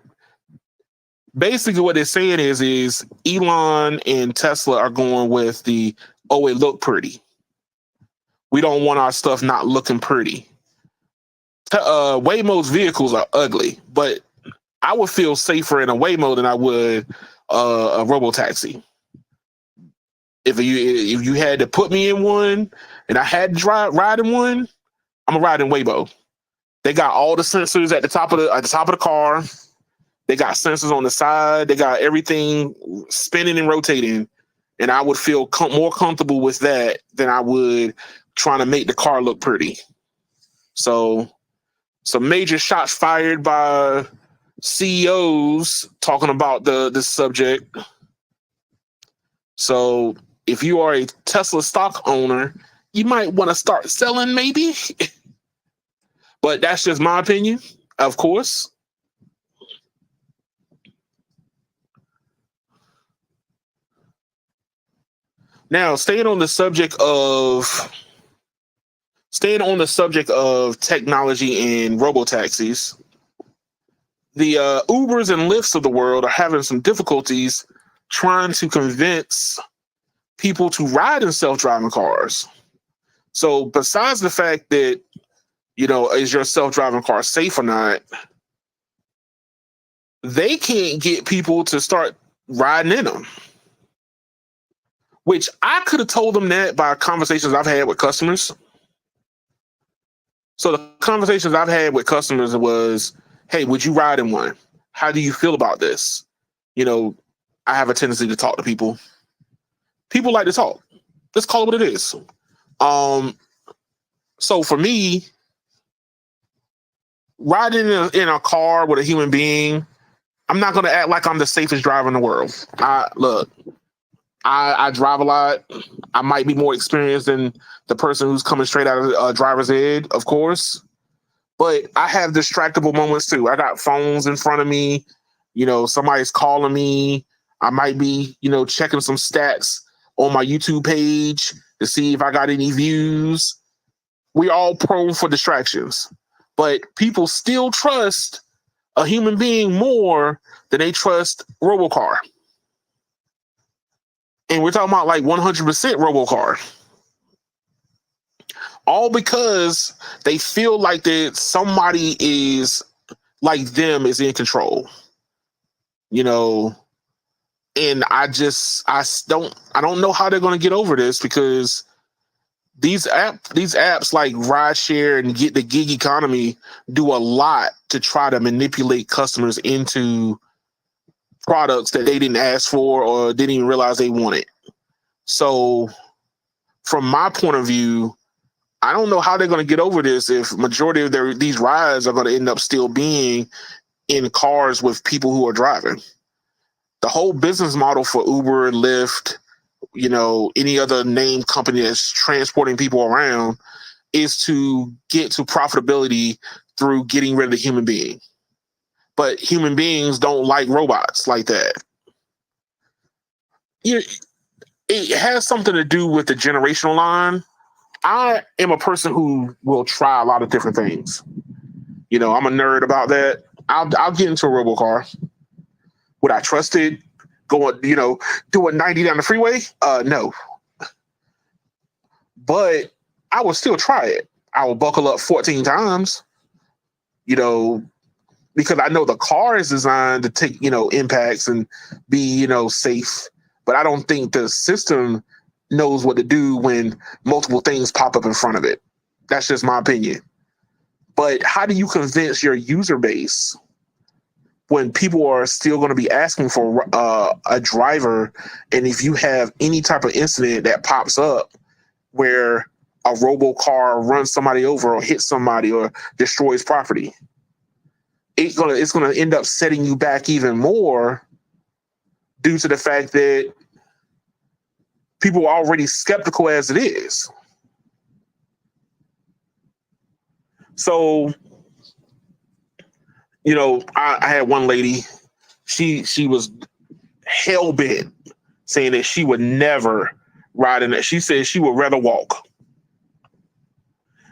Speaker 1: Basically, what they're saying is Elon and Tesla are going with it look pretty. We don't want our stuff not looking pretty. Waymo's vehicles are ugly, but I would feel safer in a Waymo than I would a robotaxi. If you had to put me in one and I had to ride in one, I'm gonna ride in Waymo. They got all the sensors at the top of the car. They got sensors on the side. They got everything spinning and rotating, and I would feel more comfortable with that than I would trying to make the car look pretty. So, some major shots fired by CEOs talking about this subject. So, if you are a Tesla stock owner, you might want to start selling, maybe. But that's just my opinion, of course. Now, staying on the subject of technology and robo-taxis, the Ubers and Lyfts of the world are having some difficulties trying to convince people to ride in self-driving cars. So besides the fact that, is your self-driving car safe or not, they can't get people to start riding in them. Which I could have told them that by conversations I've had with customers. So the conversations I've had with customers was, hey, would you ride in one? How do you feel about this? I have a tendency to talk to people. People like to talk. Let's call it what it is. So for me, riding in a car with a human being, I'm not going to act like I'm the safest driver in the world. I drive a lot. I might be more experienced than the person who's coming straight out of driver's ed, of course. But I have distractible moments too. I got phones in front of me. Somebody's calling me. I might be, checking some stats on my YouTube page to see if I got any views. We're all prone for distractions, but people still trust a human being more than they trust Robocar. And we're talking about like 100% Robocar. All because they feel like that somebody is like them is in control. And I don't know how they're going to get over this, because these apps like rideshare and get the gig economy do a lot to try to manipulate customers into products that they didn't ask for or didn't even realize they wanted. So from my point of view, I don't know how they're going to get over this if majority of these rides are going to end up still being in cars with people who are driving. The whole business model for Uber and Lyft, any other name company that's transporting people around, is to get to profitability through getting rid of the human being. But human beings don't like robots like that. It has something to do with the generational line. I am a person who will try a lot of different things. I'm a nerd about that. I'll get into a Robocar. Would I trust it going, doing 90 down the freeway? No. But I would still try it. I will buckle up 14 times, because I know the car is designed to take, impacts and be, safe. But I don't think the system knows what to do when multiple things pop up in front of it. That's just my opinion. But how do you convince your user base when people are still going to be asking for a driver? And if you have any type of incident that pops up where a robo car runs somebody over or hits somebody or destroys property, it's gonna end up setting you back even more, due to the fact that people are already skeptical as it is. So, I had one lady, she was hell bent saying that she would never ride in it. She said she would rather walk.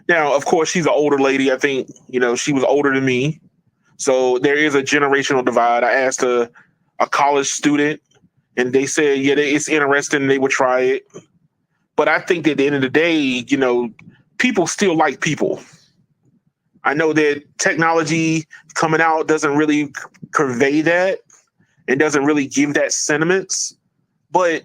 Speaker 1: Now, of course, she's an older lady. I think, she was older than me. So there is a generational divide. I asked a college student, and they said, yeah, it's interesting. They would try it. But I think that at the end of the day, people still like people. I know that technology coming out doesn't really convey that and doesn't really give that sentiments. But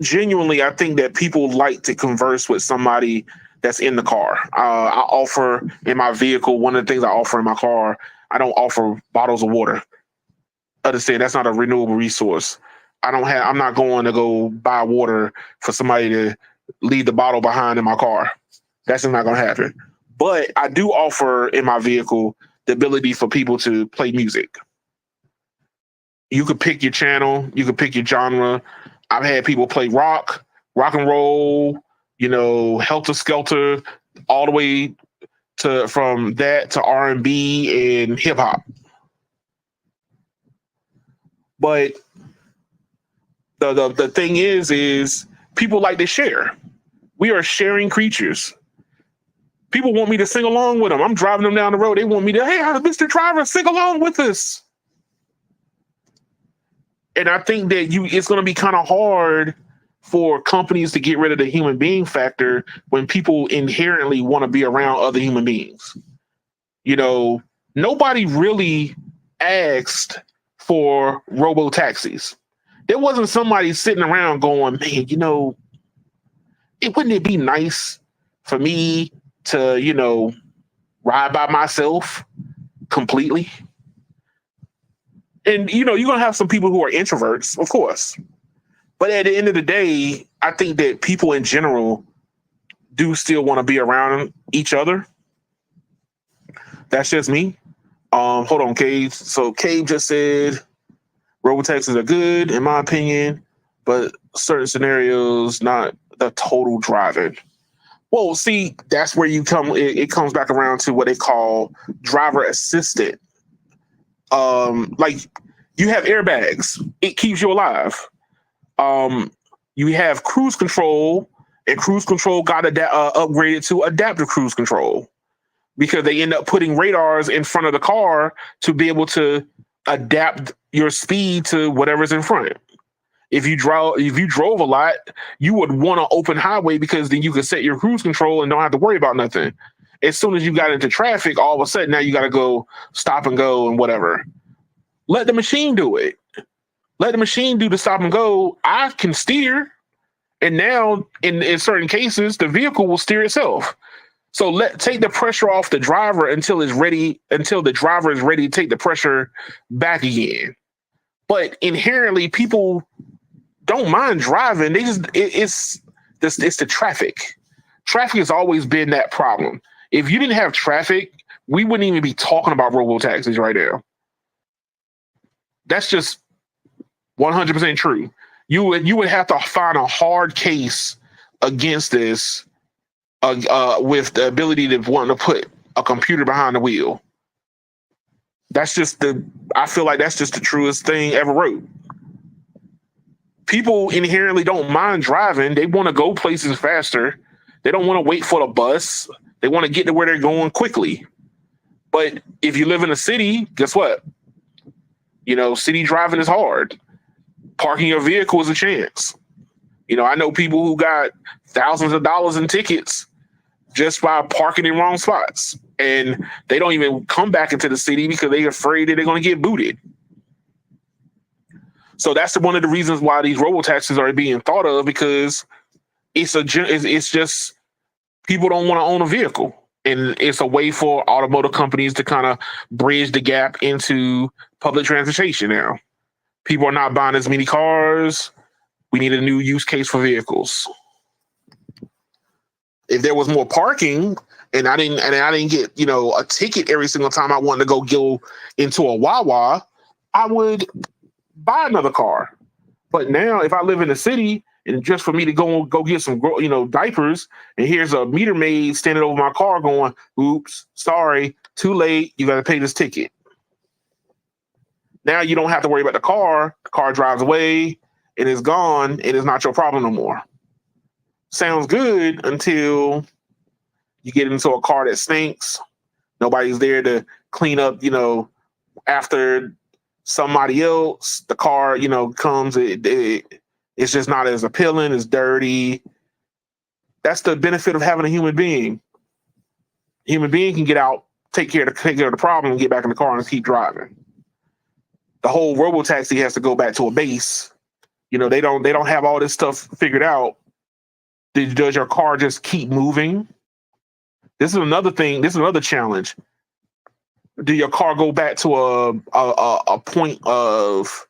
Speaker 1: genuinely, I think that people like to converse with somebody that's in the car. I offer in my vehicle, one of the things I offer in my car, I don't offer bottles of water. Understand that's not a renewable resource. I'm not going to go buy water for somebody to leave the bottle behind in my car. That's just not going to happen. But I do offer in my vehicle the ability for people to play music. You could pick your channel, you could pick your genre. I've had people play rock and roll, helter skelter, all the way from that to R&B and hip hop. But the thing is people like to share. We are sharing creatures. People want me to sing along with them. I'm driving them down the road. They want me to, hey, Mr. Driver, sing along with us. And I think that it's going to be kind of hard for companies to get rid of the human being factor when people inherently want to be around other human beings. Nobody really asked for robo taxis. There wasn't somebody sitting around going, man, wouldn't it be nice for me to, ride by myself completely? And, you're going to have some people who are introverts, of course. But at the end of the day, I think that people in general do still want to be around each other. That's just me. Hold on, Cave. So Cave just said robotaxis are good, in my opinion, but certain scenarios, not the total driving. Well, see, that's where it comes back around to what they call driver assisted Like you have airbags, it keeps you alive. Um, you have cruise control, and cruise control got upgraded to adaptive cruise control because they end up putting radars in front of the car to be able to adapt your speed to whatever's in front. If you drove a lot, you would want an open highway because then you could set your cruise control and don't have to worry about nothing. As soon as you got into traffic, all of a sudden now you got to go stop and go and whatever. Let the machine do it. Let the machine do the stop and go. I can steer, and now in certain cases, the vehicle will steer itself. So take the pressure off the driver until it's ready, until the driver is ready to take the pressure back again. But inherently, people don't mind driving. They just it's the traffic. Traffic has always been that problem. If you didn't have traffic, we wouldn't even be talking about robo taxis right now. That's just 100% true. You would have to find a hard case against this with the ability to want to put a computer behind the wheel. I feel like that's just the truest thing ever wrote. People inherently don't mind driving. They want to go places faster. They don't want to wait for the bus. They want to get to where they're going quickly. But if you live in a city, guess what? City driving is hard. Parking your vehicle is a chance. I know people who got thousands of dollars in tickets just by parking in wrong spots. And they don't even come back into the city because they're afraid that they're going to get booted. So that's one of the reasons why these robo taxis are being thought of, because it's just people don't want to own a vehicle. And it's a way for automotive companies to kind of bridge the gap into public transportation now. People are not buying as many cars. We need a new use case for vehicles. If there was more parking and I didn't get, a ticket every single time I wanted to go into a Wawa, I would buy another car. But now if I live in the city and just for me to go get some, diapers, and here's a meter maid standing over my car going, oops, sorry, too late, you got to pay this ticket. Now you don't have to worry about the car. The car drives away and it's gone and it's not your problem no more. Sounds good until you get into a car that stinks. Nobody's there to clean up, after somebody else. The car, comes, it's just not as appealing, it's dirty. That's the benefit of having a human being. A human being can get out, take care of the problem, and get back in the car and keep driving. The whole robo taxi has to go back to a base. They don't have all this stuff figured out. Does your car just keep moving? This is another thing. This is another challenge. Do your car go back to a point of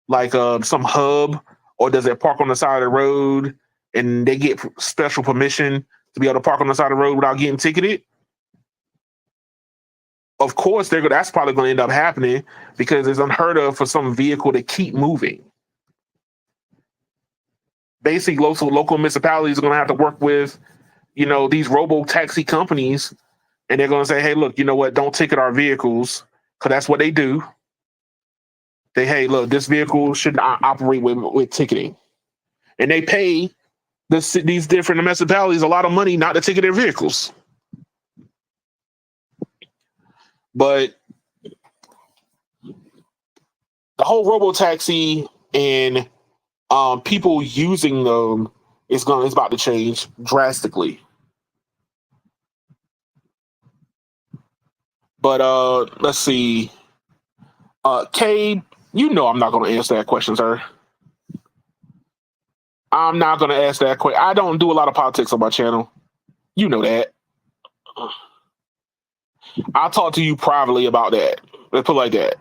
Speaker 1: like some hub, or does it park on the side of the road and they get special permission to be able to park on the side of the road without getting ticketed? Of course, that's probably going to end up happening because it's unheard of for some vehicle to keep moving. Basically, local municipalities are going to have to work with, these robo taxi companies, and they're going to say, hey, look, you know what? Don't ticket our vehicles, because that's what they do. Hey, look, this vehicle should not operate with ticketing. And they pay these different municipalities a lot of money not to ticket their vehicles. But the whole robo taxi and people using them is about to change drastically. But let's see. Kay, I'm not going to answer that question, sir. I'm not going to ask that question. I don't do a lot of politics on my channel. You know that. I'll talk to you privately about that. Let's put it like that.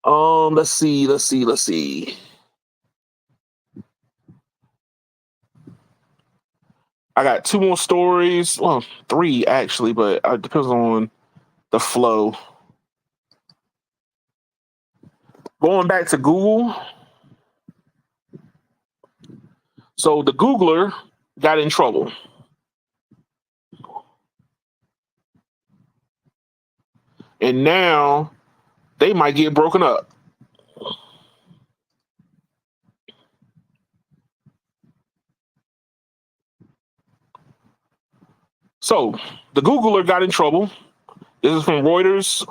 Speaker 1: Let's see. I got 2 more stories. Well, 3 actually, but it depends on the flow. Going back to Google. So the Googler got in trouble. and now they might get broken up. So the Googler got in trouble. This is from Reuters.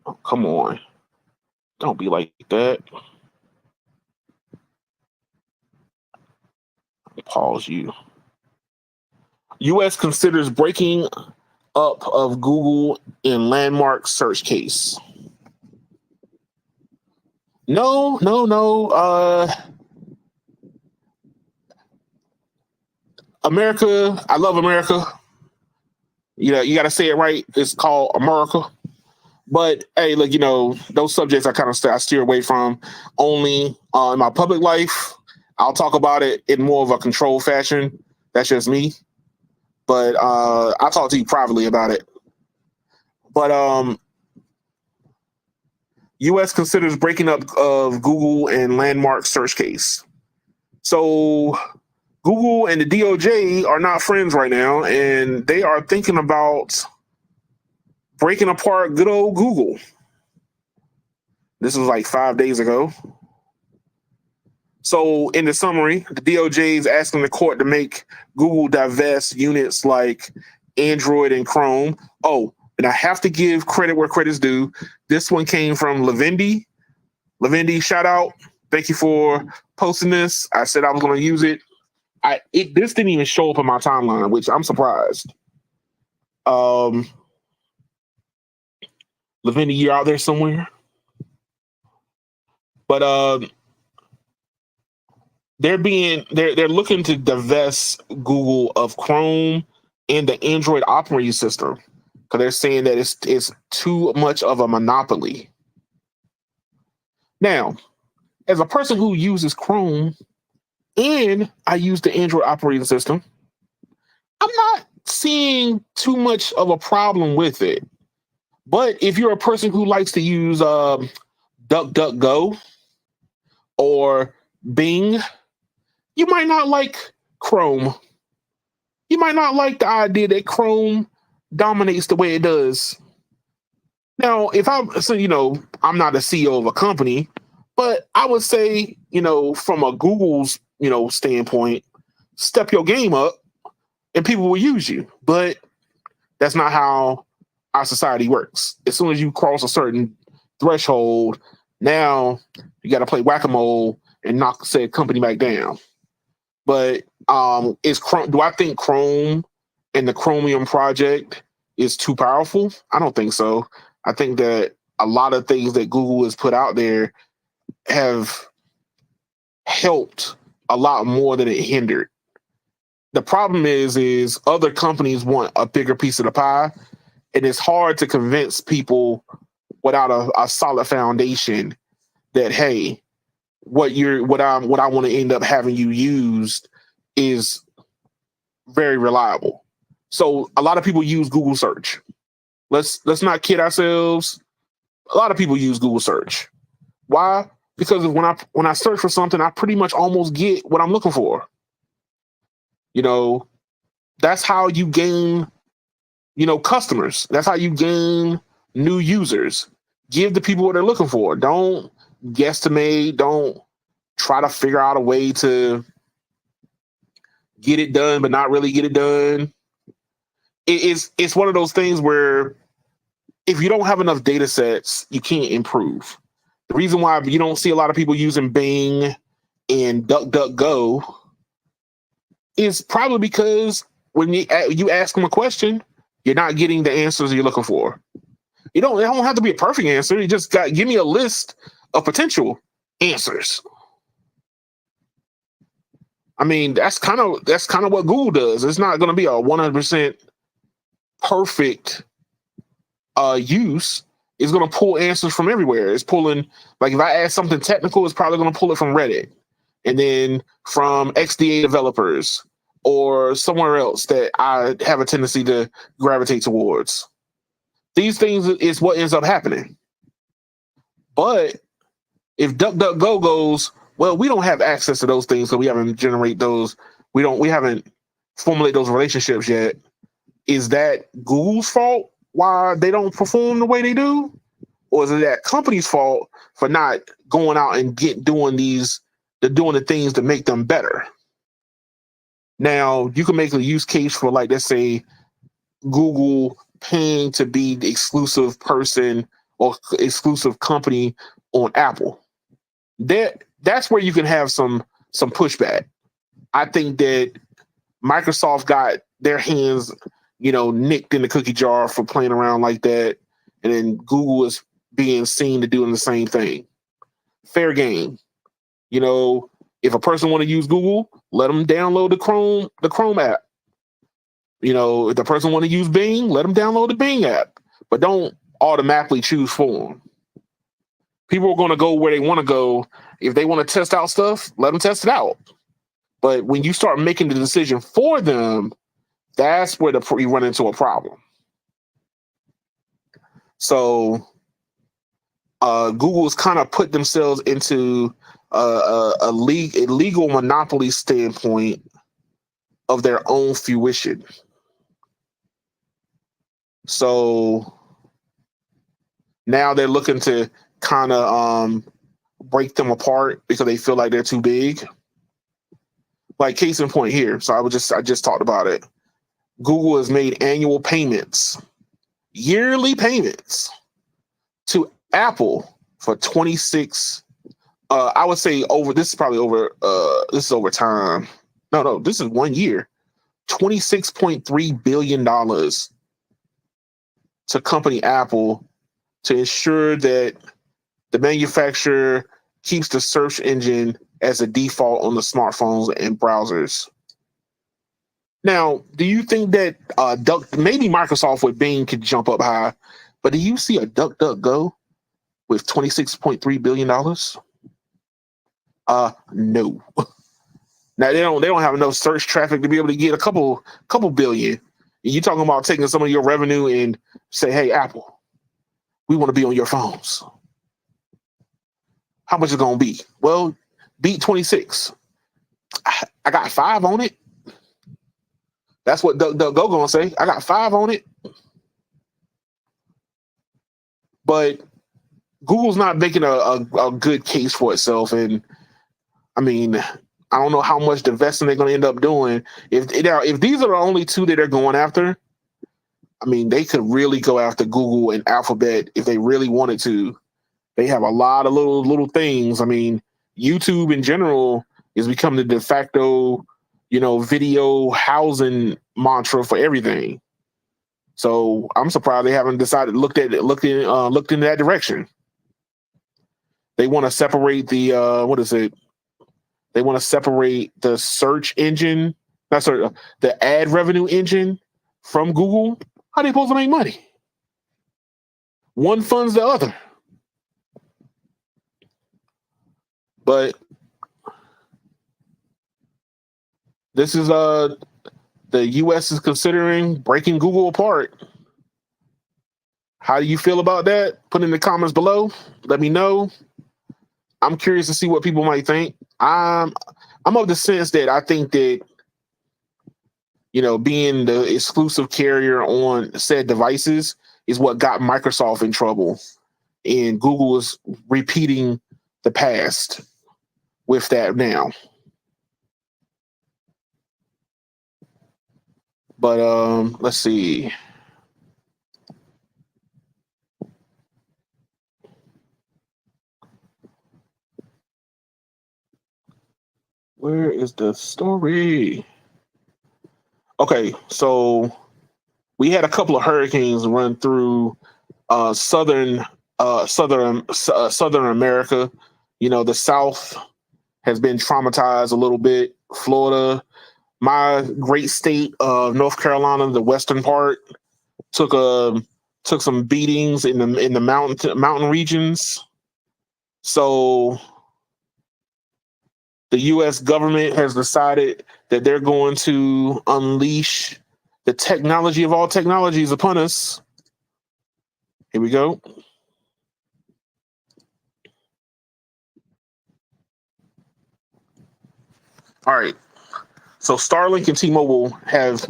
Speaker 1: Oh, come on. Don't be like that. Pause you. U.S. considers breaking up of Google in landmark search case. No. America, I love America. You got to say it right. It's called America. But hey, look, those subjects I kind of I steer away from. Only in my public life, I'll talk about it in more of a controlled fashion. That's just me. But I'll talk to you privately about it. But U.S. considers breaking up of Google and landmark search case. So Google and the DOJ are not friends right now, and they are thinking about breaking apart good old Google. This was like 5 days ago. So in the summary, the DOJ is asking the court to make Google divest units like Android and Chrome. Oh, and I have to give credit where credit's due. This one came from Lavendi. Lavendi, shout out. Thank you for posting this. I said I was going to use it. This didn't even show up on my timeline, which I'm surprised. Lavendi, you're out there somewhere. But they're looking to divest Google of Chrome and the Android operating system because they're saying that it's too much of a monopoly. Now, as a person who uses Chrome and I use the Android operating system, I'm not seeing too much of a problem with it. But if you're a person who likes to use DuckDuckGo or Bing, you might not like Chrome. You might not like the idea that Chrome dominates the way it does. Now, I'm not a CEO of a company, but I would say, from a Google's, standpoint, step your game up and people will use you. But that's not how our society works. As soon as you cross a certain threshold, now you got to play whack-a-mole and knock said company back down. But do I think Chrome and the Chromium project is too powerful? I don't think so. I think that a lot of things that Google has put out there have helped a lot more than it hindered. The problem is other companies want a bigger piece of the pie, and it's hard to convince people without a solid foundation that, hey, what I want to end up having you used is very reliable. So a lot of people use Google search. Let's not kid ourselves. A lot of people use Google search. Why? Because when I search for something, I pretty much almost get what I'm looking for. That's how you gain, customers. That's how you gain new users. Give the people what they're looking for. Don't guesstimate. Don't try to figure out a way to get it done, but not really get it done. It's one of those things where if you don't have enough data sets, you can't improve. The reason why you don't see a lot of people using Bing and DuckDuckGo is probably because when you ask them a question, you're not getting the answers you're looking for. It don't have to be a perfect answer. You just give me a list of potential answers. I mean, that's kind of what Google does. It's not going to be a 100% perfect use. It's going to pull answers from everywhere. It's pulling, like if I ask something technical, it's probably going to pull it from Reddit and then from XDA developers or somewhere else that I have a tendency to gravitate towards. These things is what ends up happening. But if DuckDuckGo goes, well, we don't have access to those things, so we haven't generate those. We haven't formulate those relationships yet. Is that Google's fault why they don't perform the way they do? Or is it that company's fault for not going out and doing the things to make them better? Now, you can make a use case for, like, let's say Google paying to be the exclusive person or exclusive company on Apple. That's where you can have some pushback. I think that Microsoft got their hands, nicked in the cookie jar for playing around like that, and then Google is being seen to doing the same thing. Fair game. If a person want to use Google, let them download the Chrome app. If the person want to use Bing, let them download the Bing app, but don't automatically choose for them. People are going to go where they want to go. If they want to test out stuff, let them test it out. But when you start making the decision for them, that's where you run into a problem. So Google has kind of put themselves into a legal monopoly standpoint of their own fruition. So now they're looking to kind of break them apart because they feel like they're too big. Like, case in point here. So I just talked about it. Google has made annual payments, yearly payments to Apple for 26. I would say this is probably over. This is over time. No, this is 1 year. $26.3 billion to company Apple to ensure that the manufacturer keeps the search engine as a default on the smartphones and browsers. Now, do you think that maybe Microsoft with Bing could jump up high, but do you see a DuckDuckGo with $26.3 billion? No. Now they don't have enough search traffic to be able to get a couple billion. And you're talking about taking some of your revenue and say, hey, Apple, we want to be on your phones. How much is it gonna be? Well, beat 26. I got 5 on it. That's what DuckDuckGo gonna say. I got 5 on it. But Google's not making a good case for itself. And I mean, I don't know how much divesting they're going to end up doing. If these are the only two that they're going after, I mean, they could really go after Google and Alphabet if they really wanted to. They have a lot of little things. I mean, YouTube in general is becoming the de facto, video housing mantra for everything. So I'm surprised they haven't decided looked in that direction. They want to separate the what is it? They want to separate the search engine, the ad revenue engine from Google. How are they supposed to make money? One funds the other. But this is the US is considering breaking Google apart. How do you feel about that? Put in the comments below. Let me know. I'm curious to see what people might think. I'm of the sense that I think that, being the exclusive carrier on said devices is what got Microsoft in trouble. And Google is repeating the past with that now. But let's see. Where is the story? Okay, so we had a couple of hurricanes run through southern America. The South has been traumatized a little bit. Florida, my great state of North Carolina, the western part, took some beatings in the mountain regions. So the U.S. government has decided that they're going to unleash the technology of all technologies upon us. Here we go. All right. So Starlink and T-Mobile have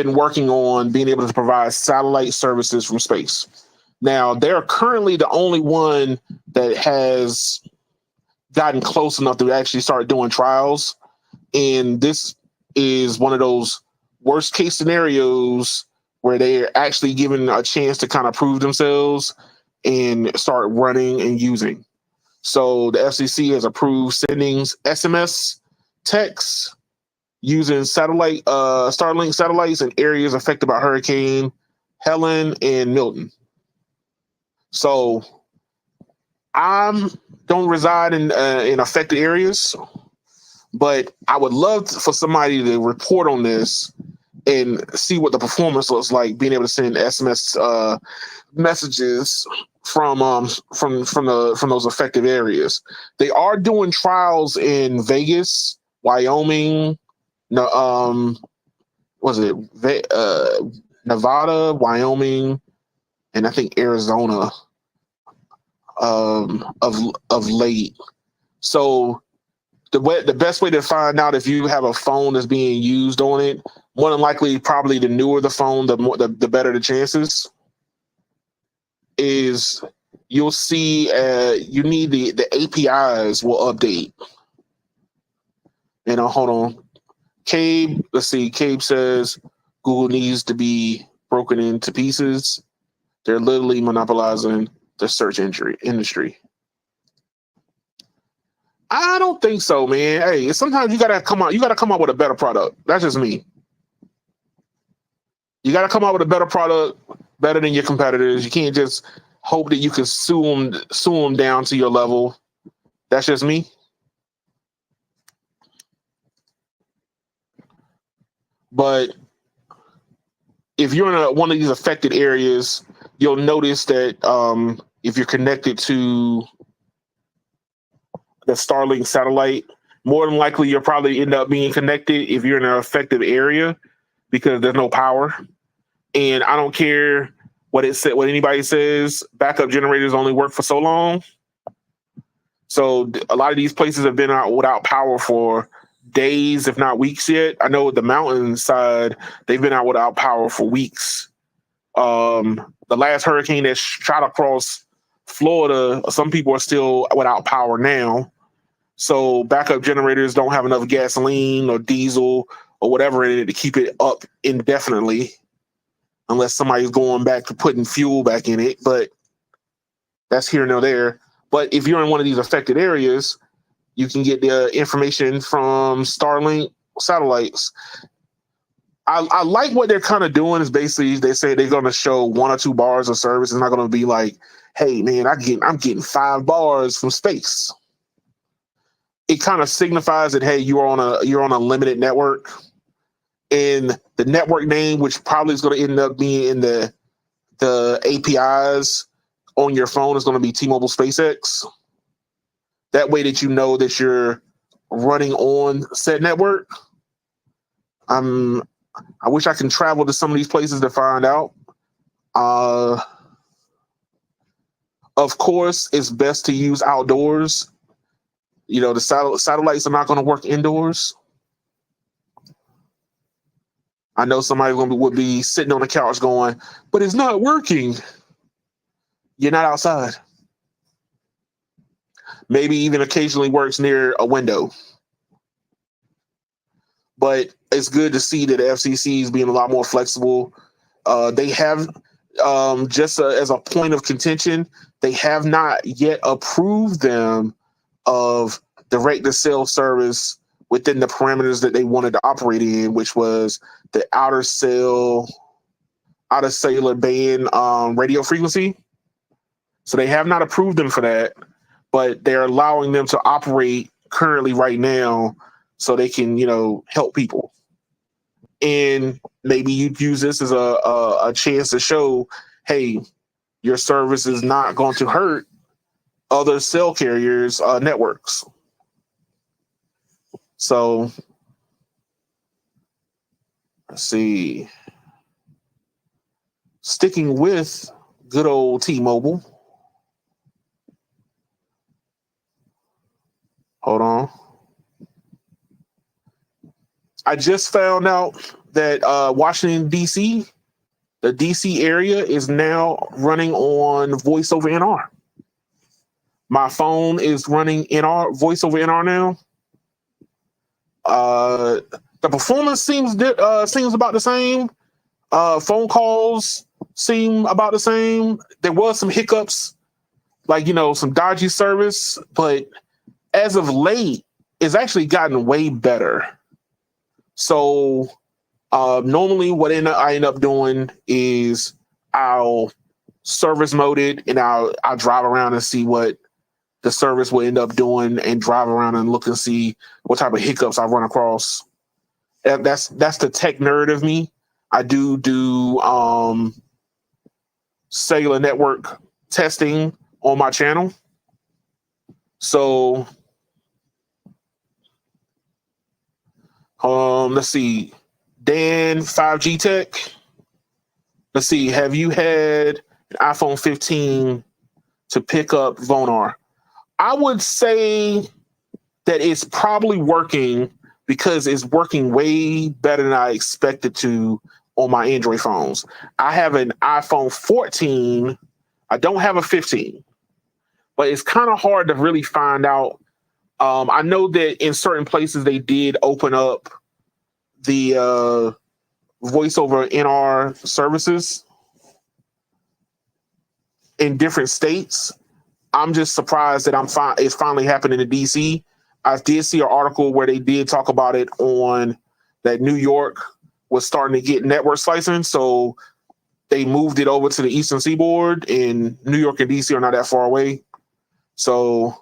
Speaker 1: been working on being able to provide satellite services from space. Now, they're currently the only one that has gotten close enough to actually start doing trials. And this is one of those worst case scenarios where they're actually given a chance to kind of prove themselves and start running and using. So the FCC has approved sending SMS, texts using satellite, Starlink satellites in areas affected by Hurricane Helen and Milton. So I don't reside in affected areas, but I would love for somebody to report on this and see what the performance looks like, being able to send SMS messages from those affected areas. They are doing trials in Vegas, Wyoming, no, was it Nevada, Wyoming, and I think Arizona of late. So the best way to find out if you have a phone that's being used on it, more than likely, probably the newer the phone, the better the chances. Is you'll see you need the APIs will update. Hold on. Cabe, let's see. Cabe says Google needs to be broken into pieces. They're literally monopolizing the search industry. I don't think so, man. Hey, sometimes you gotta come out with a better product. That's just me. You gotta come out with a better product, better than your competitors. You can't just hope that you can sue them down to your level. That's just me. But if you're in one of these affected areas, you'll notice that if you're connected to the Starlink satellite, more than likely you'll probably end up being connected if you're in an affected area because there's no power. And I don't care what anybody says, backup generators only work for so long. So a lot of these places have been out without power for days, if not weeks yet. I know the mountainside, they've been out without power for weeks. The last hurricane that shot across Florida, some people are still without power now. So backup generators don't have enough gasoline or diesel or whatever in it to keep it up indefinitely, unless somebody's going back to putting fuel back in it. But that's here and there. But if you're in one of these affected areas, you can get the information from Starlink satellites. I like what they're kind of doing is basically they say they're going to show 1 or 2 bars of service. It's not going to be like, hey, man, I'm getting 5 bars from space. It kind of signifies that, hey, you're on a limited network. And the network name, which probably is going to end up being in the APIs on your phone, is going to be T-Mobile SpaceX. That way that you know that you're running on said network. I wish I can travel to some of these places to find out. Of course, it's best to use outdoors. The satellites are not going to work indoors. I know somebody would be sitting on the couch going, but it's not working. You're not outside. Maybe even occasionally works near a window. But it's good to see that the FCC is being a lot more flexible. They have, as a point of contention, they have not yet approved them of direct-to-cell service within the parameters that they wanted to operate in, which was the outer cellular band radio frequency. So they have not approved them for that, but they're allowing them to operate currently right now so they can, help people. And maybe you'd use this as a chance to show, hey, your service is not going to hurt other cell carriers' networks. So let's see. Sticking with good old T-Mobile. Hold on. I just found out that Washington D.C., the D.C. area is now running on voice over NR. My phone is running NR voice over NR now. The performance seems about the same. Phone calls seem about the same. There was some hiccups, like some dodgy service, but as of late, it's actually gotten way better. So normally, what I end up doing is I'll service mode it, and I'll drive around and see what the service will end up doing, and drive around and look and see what type of hiccups I run across. That's the tech nerd of me. I do cellular network testing on my channel. So let's see. Dan 5G Tech. Let's see. Have you had an iPhone 15 to pick up Vonar? I would say that it's probably working, because it's working way better than I expected to on my Android phones. I have an iPhone 14. I don't have a 15, but it's kind of hard to really find out. I know that in certain places they did open up the voice over NR services in different states. I'm just surprised that it's finally happening in DC. I did see an article where they did talk about it on that New York was starting to get network slicing. So they moved it over to the Eastern Seaboard, and New York and DC are not that far away. So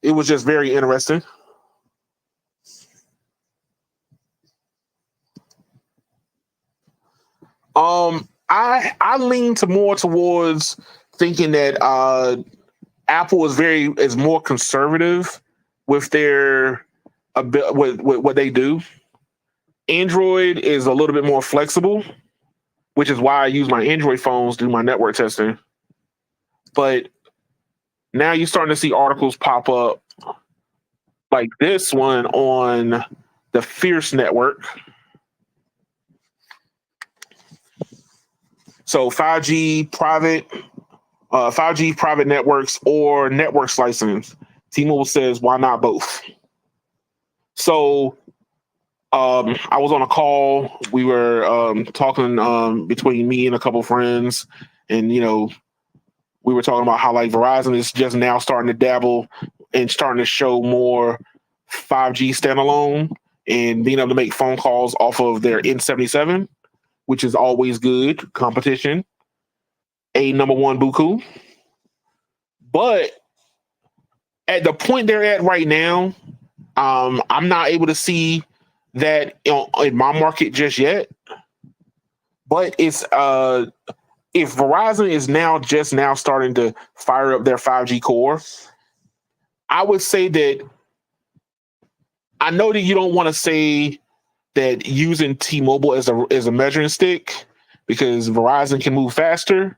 Speaker 1: it was just very interesting. I lean more towards thinking that Apple is more conservative with their with what they do. Android is a little bit more flexible, which is why I use my Android phones to do my network testing. But now you're starting to see articles pop up like this one on the Fierce network. So 5G private networks or network slicing. T-Mobile says, why not both? So I was on a call. We were talking between me and a couple friends, and we were talking about how like Verizon is just now starting to dabble and starting to show more 5G standalone and being able to make phone calls off of their N77, which is always good competition. A number one buku. But at the point they're at right now, I'm not able to see that in my market just yet. But it's if Verizon is just now starting to fire up their 5G core, I would say that I know that you don't want to say that using T-Mobile as a measuring stick, because Verizon can move faster.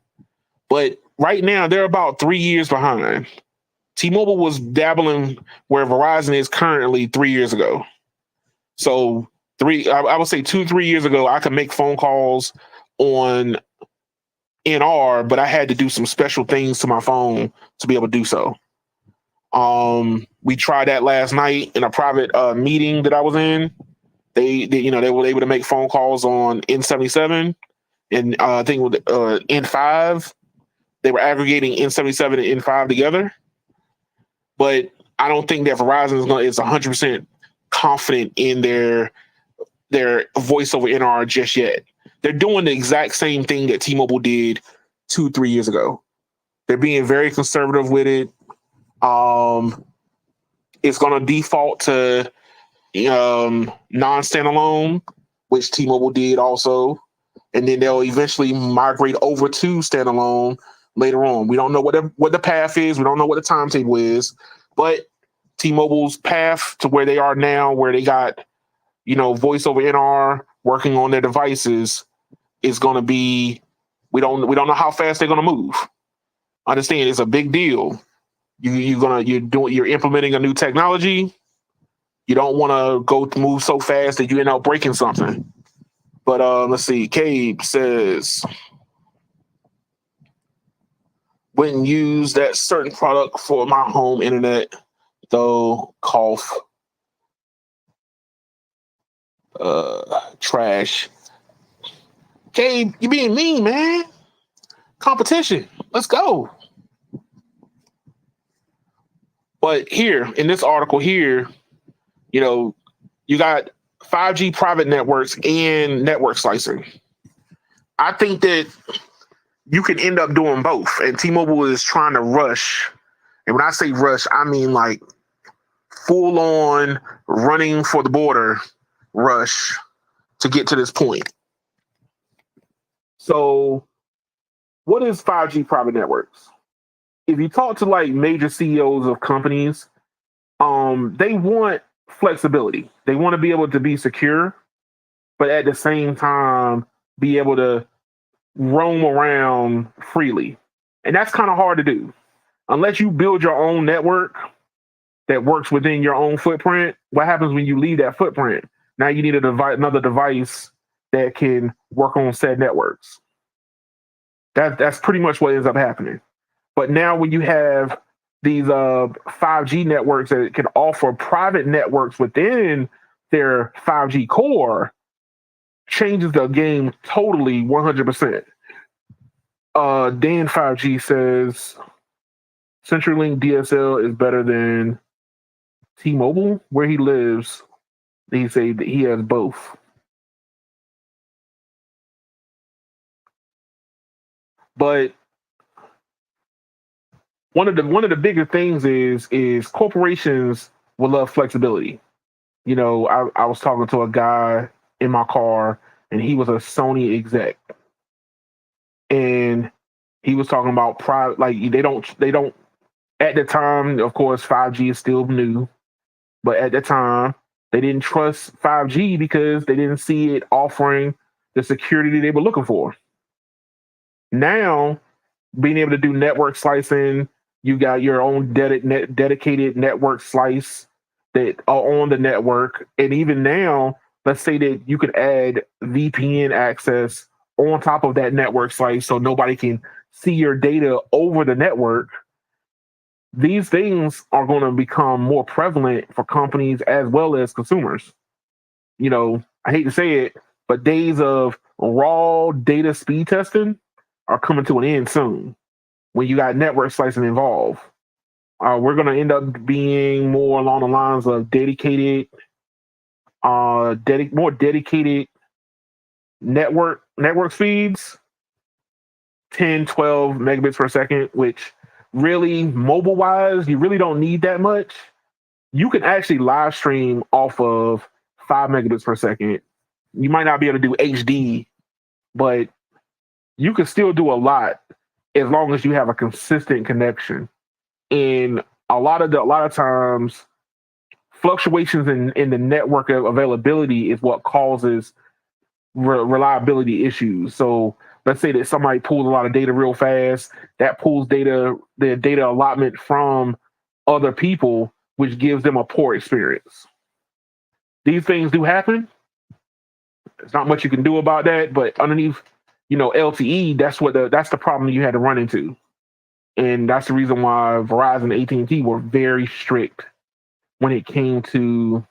Speaker 1: But right now, they're about 3 years behind. T-Mobile was dabbling where Verizon is currently 3 years ago. So I would say 2-3 years ago, I could make phone calls on NR, but I had to do some special things to my phone to be able to do so. We tried that last night in a private meeting that I was in. They were able to make phone calls on N77 and I think with N5. They were aggregating N77 and N5 together, but I don't think that Verizon is 100% confident in their voice over NR just yet. They're doing the exact same thing that T-Mobile did 2-3 years ago. They're being very conservative with it. It's going to default to non-standalone, which T-Mobile did also, and then they'll eventually migrate over to standalone later on. We don't know what the path is. We don't know what the timetable is, but T-Mobile's path to where they are now, where they got voice over NR working on their devices, is going to be. We don't know how fast they're going to move. Understand, it's a big deal. You're implementing a new technology. You don't want to move so fast that you end up breaking something. But let's see. Cabe says, wouldn't use that certain product for my home internet, though. Cough. Trash. Cabe, you being mean, man. Competition. Let's go. But here in this article here, you got 5G private networks and network slicing. I think that you can end up doing both. And T-Mobile is trying to rush. And when I say rush, I mean like full on running for the border rush to get to this point. So what is 5G private networks? If you talk to like major CEOs of companies, they want flexibility. They want to be able to be secure, but at the same time be able to roam around freely. And that's kind of hard to do. Unless you build your own network that works within your own footprint, what happens when you leave that footprint? Now you need another device that can work on said networks. That's pretty much what ends up happening. But now when you have these 5G networks that can offer private networks within their 5G core, changes the game totally 100%. Dan 5G says CenturyLink DSL is better than T-Mobile. Where he lives, he say that he has both. But one of the bigger things is corporations will love flexibility. I was talking to a guy in my car, and he was a Sony exec, and he was talking about private. Like they don't at the time. Of course, 5G is still new, but at the time they didn't trust 5G because they didn't see it offering the security they were looking for. Now, being able to do network slicing, you got your own dedicated network slice that are on the network. And even now, let's say that you could add VPN access on top of that network slice so nobody can see your data over the network. These things are going to become more prevalent for companies as well as consumers. I hate to say it, but days of raw data speed testing are coming to an end soon when you got network slicing involved. We're going to end up being more along the lines of dedicated, more dedicated network speeds, 10, 12 megabits per second, which really mobile wise, you really don't need that much. You can actually live stream off of 5 megabits per second. You might not be able to do HD, but you can still do a lot as long as you have a consistent connection. And a lot of times, fluctuations in the network availability is what causes reliability issues. So let's say that somebody pulls a lot of data real fast, that pulls the data allotment from other people, which gives them a poor experience. These things do happen. There's not much you can do about that, but underneath, LTE, that's the problem you had to run into. And that's the reason why Verizon and AT&T were very strict when it came to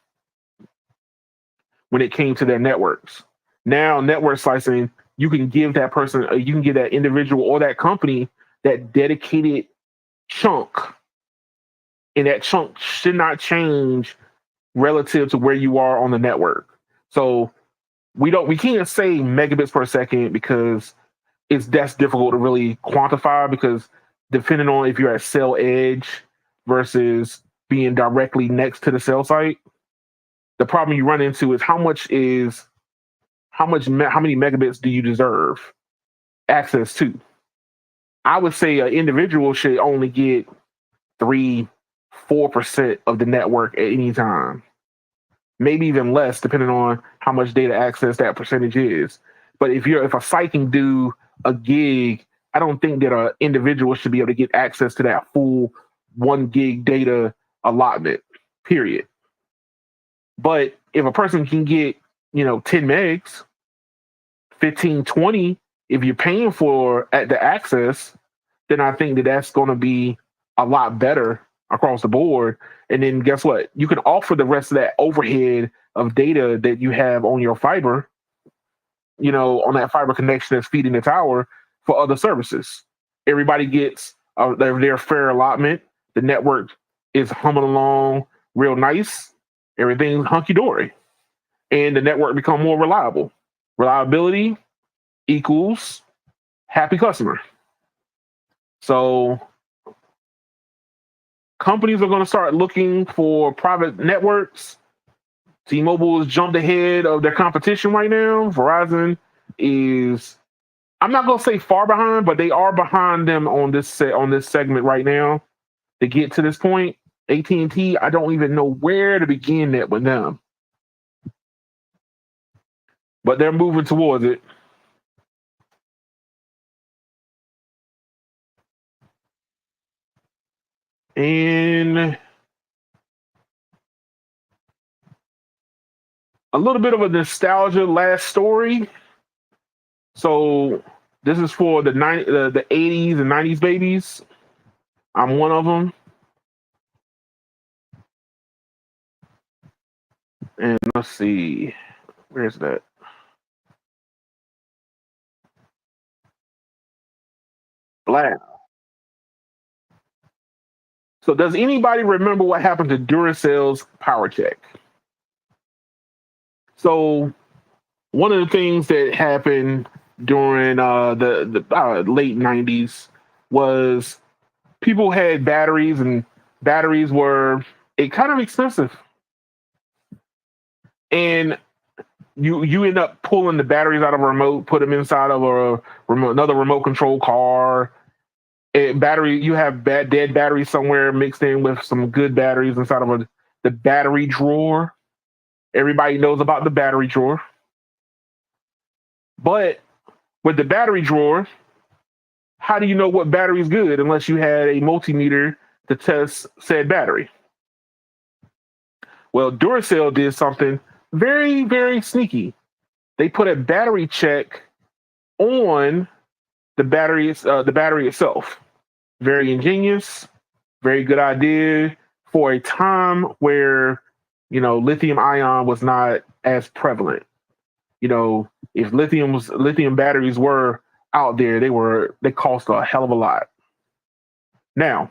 Speaker 1: their networks. Now, network slicing, you can give that person, you can give that individual or that company that dedicated chunk, and that chunk should not change relative to where you are on the network. So we can't say megabits per second because that's difficult to really quantify, because depending on if you're at cell edge versus being directly next to the cell site, the problem you run into is how many megabits do you deserve access to? I would say an individual should only get 3-4% of the network at any time, maybe even less, depending on how much data access that percentage is. But if a site can do a gig, I don't think that an individual should be able to get access to that full 1 gig data allotment, period. But if a person can get, 10 megs, 15, 20, if you're paying for at the access, then I think that that's going to be a lot better across the board. And then guess what? You can offer the rest of that overhead of data that you have on your fiber, on that fiber connection that's feeding the tower for other services. Everybody gets their fair allotment. The network is humming along real nice. Everything's hunky dory, and the network become more reliable. Reliability equals happy customer. So companies are going to start looking for private networks. T-Mobile has jumped ahead of their competition right now. Verizon is, I'm not going to say far behind, but they are behind them on this segment right now. To get to this point, AT&T, I don't even know where to begin it with them, but they're moving towards it. And a little bit of a nostalgia last story. So this is for the 80s and 90s babies. I'm one of them. And let's see, where's that? Black. So does anybody remember what happened to Duracell's Power Check? So one of the things that happened during the late 90s was people had batteries, and batteries were kind of expensive. And you end up pulling the batteries out of a remote, put them inside of another remote control car. You have dead batteries somewhere mixed in with some good batteries inside of the battery drawer. Everybody knows about the battery drawer. But with the battery drawer, how do you know what battery is good unless you had a multimeter to test said battery? Well, Duracell did something very, very sneaky. They put a battery check on the battery itself. Very ingenious, very good idea for a time where lithium ion was not as prevalent. If lithium batteries were out there, they cost a hell of a lot. Now,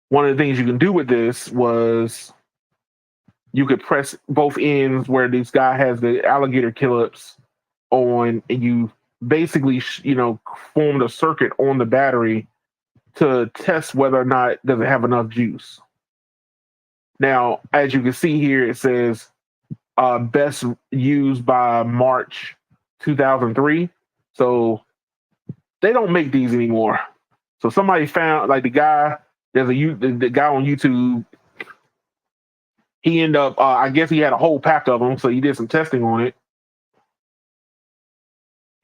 Speaker 1: one of the things you can do with this was you could press both ends where this guy has the alligator clips on, and you basically formed a circuit on the battery to test whether or not does it have enough juice. Now, as you can see here, it says best used by March 2003. So they don't make these anymore. So somebody found, like, the guy on YouTube. He ended up, I guess he had a whole pack of them, so he did some testing on it.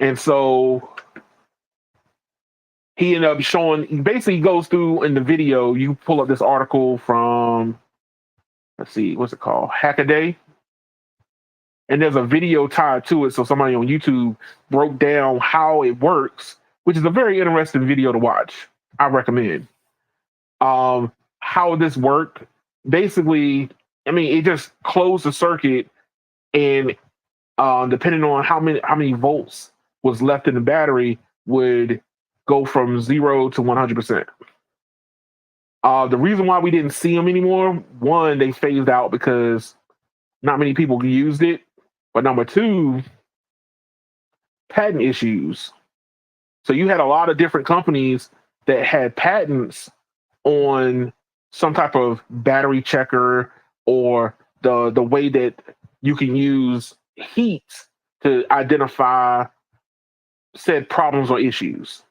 Speaker 1: And so he ended up showing, basically goes through in the video, you pull up this article from, let's see, what's it called? Hackaday. And there's a video tied to it. So somebody on YouTube broke down how it works, which is a very interesting video to watch. I recommend. How this worked. Basically, it just closed the circuit, and depending on how many volts was left in the battery, would go from 0 to 100%. The reason why we didn't see them anymore, one, they phased out because not many people used it. But number two, patent issues. So you had a lot of different companies that had patents on some type of battery checker, or the way that you can use heat to identify said problems or issues.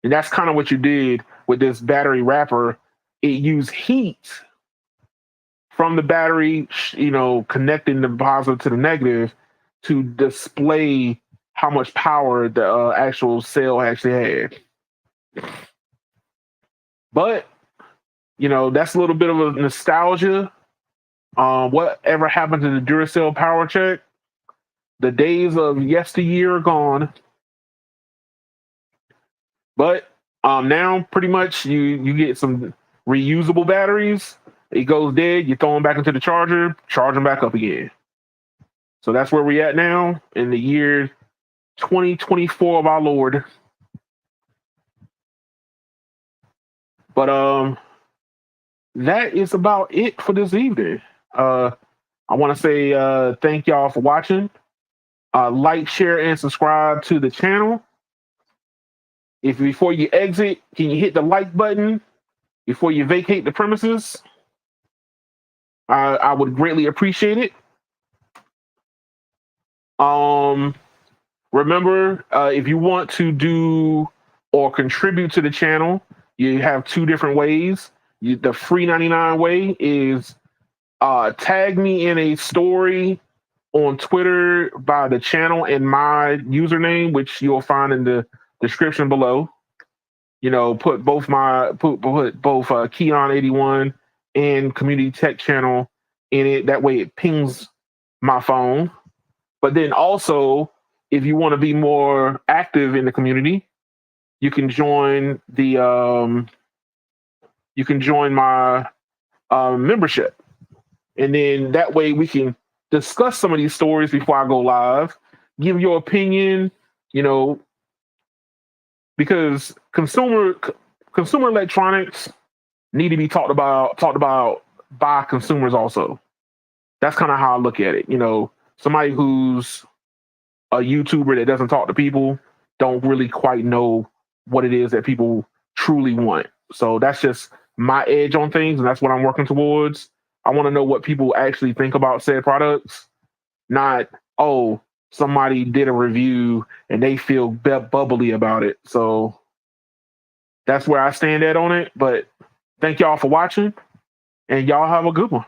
Speaker 1: And that's kind of what you did with this battery wrapper. It used heat from the battery, connecting the positive to the negative to display how much power the actual cell actually had. But, that's a little bit of a nostalgia. Whatever happened to the Duracell power check? The days of yesteryear are gone. But now pretty much you get some reusable batteries. It goes dead, you throw them back into the charger, charge them back up again. So that's where we at now in the year 2024 of our Lord. But that is about it for this evening. I want to say thank y'all for watching. Like, share, and subscribe to the channel. If before you exit, can you hit the like button before you vacate the premises? I would greatly appreciate it. Remember, if you want to do or contribute to the channel, you have two different ways. The free 99 way is tag me in a story on Twitter by the channel and my username, which you'll find in the description below. Put both Keon81 and Community Tech Channel in it. That way it pings my phone. But then also, if you want to be more active in the community, you can join my membership. And then that way we can discuss some of these stories before I go live, give your opinion, because consumer electronics need to be talked about by consumers also. That's kind of how I look at it. Somebody who's a YouTuber that doesn't talk to people don't really quite know what it is that people truly want. So that's just my edge on things, and that's what I'm working towards. I want to know what people actually think about said products, not, oh, somebody did a review and they feel bubbly about it. So that's where I stand at on it. But thank y'all for watching, and y'all have a good one.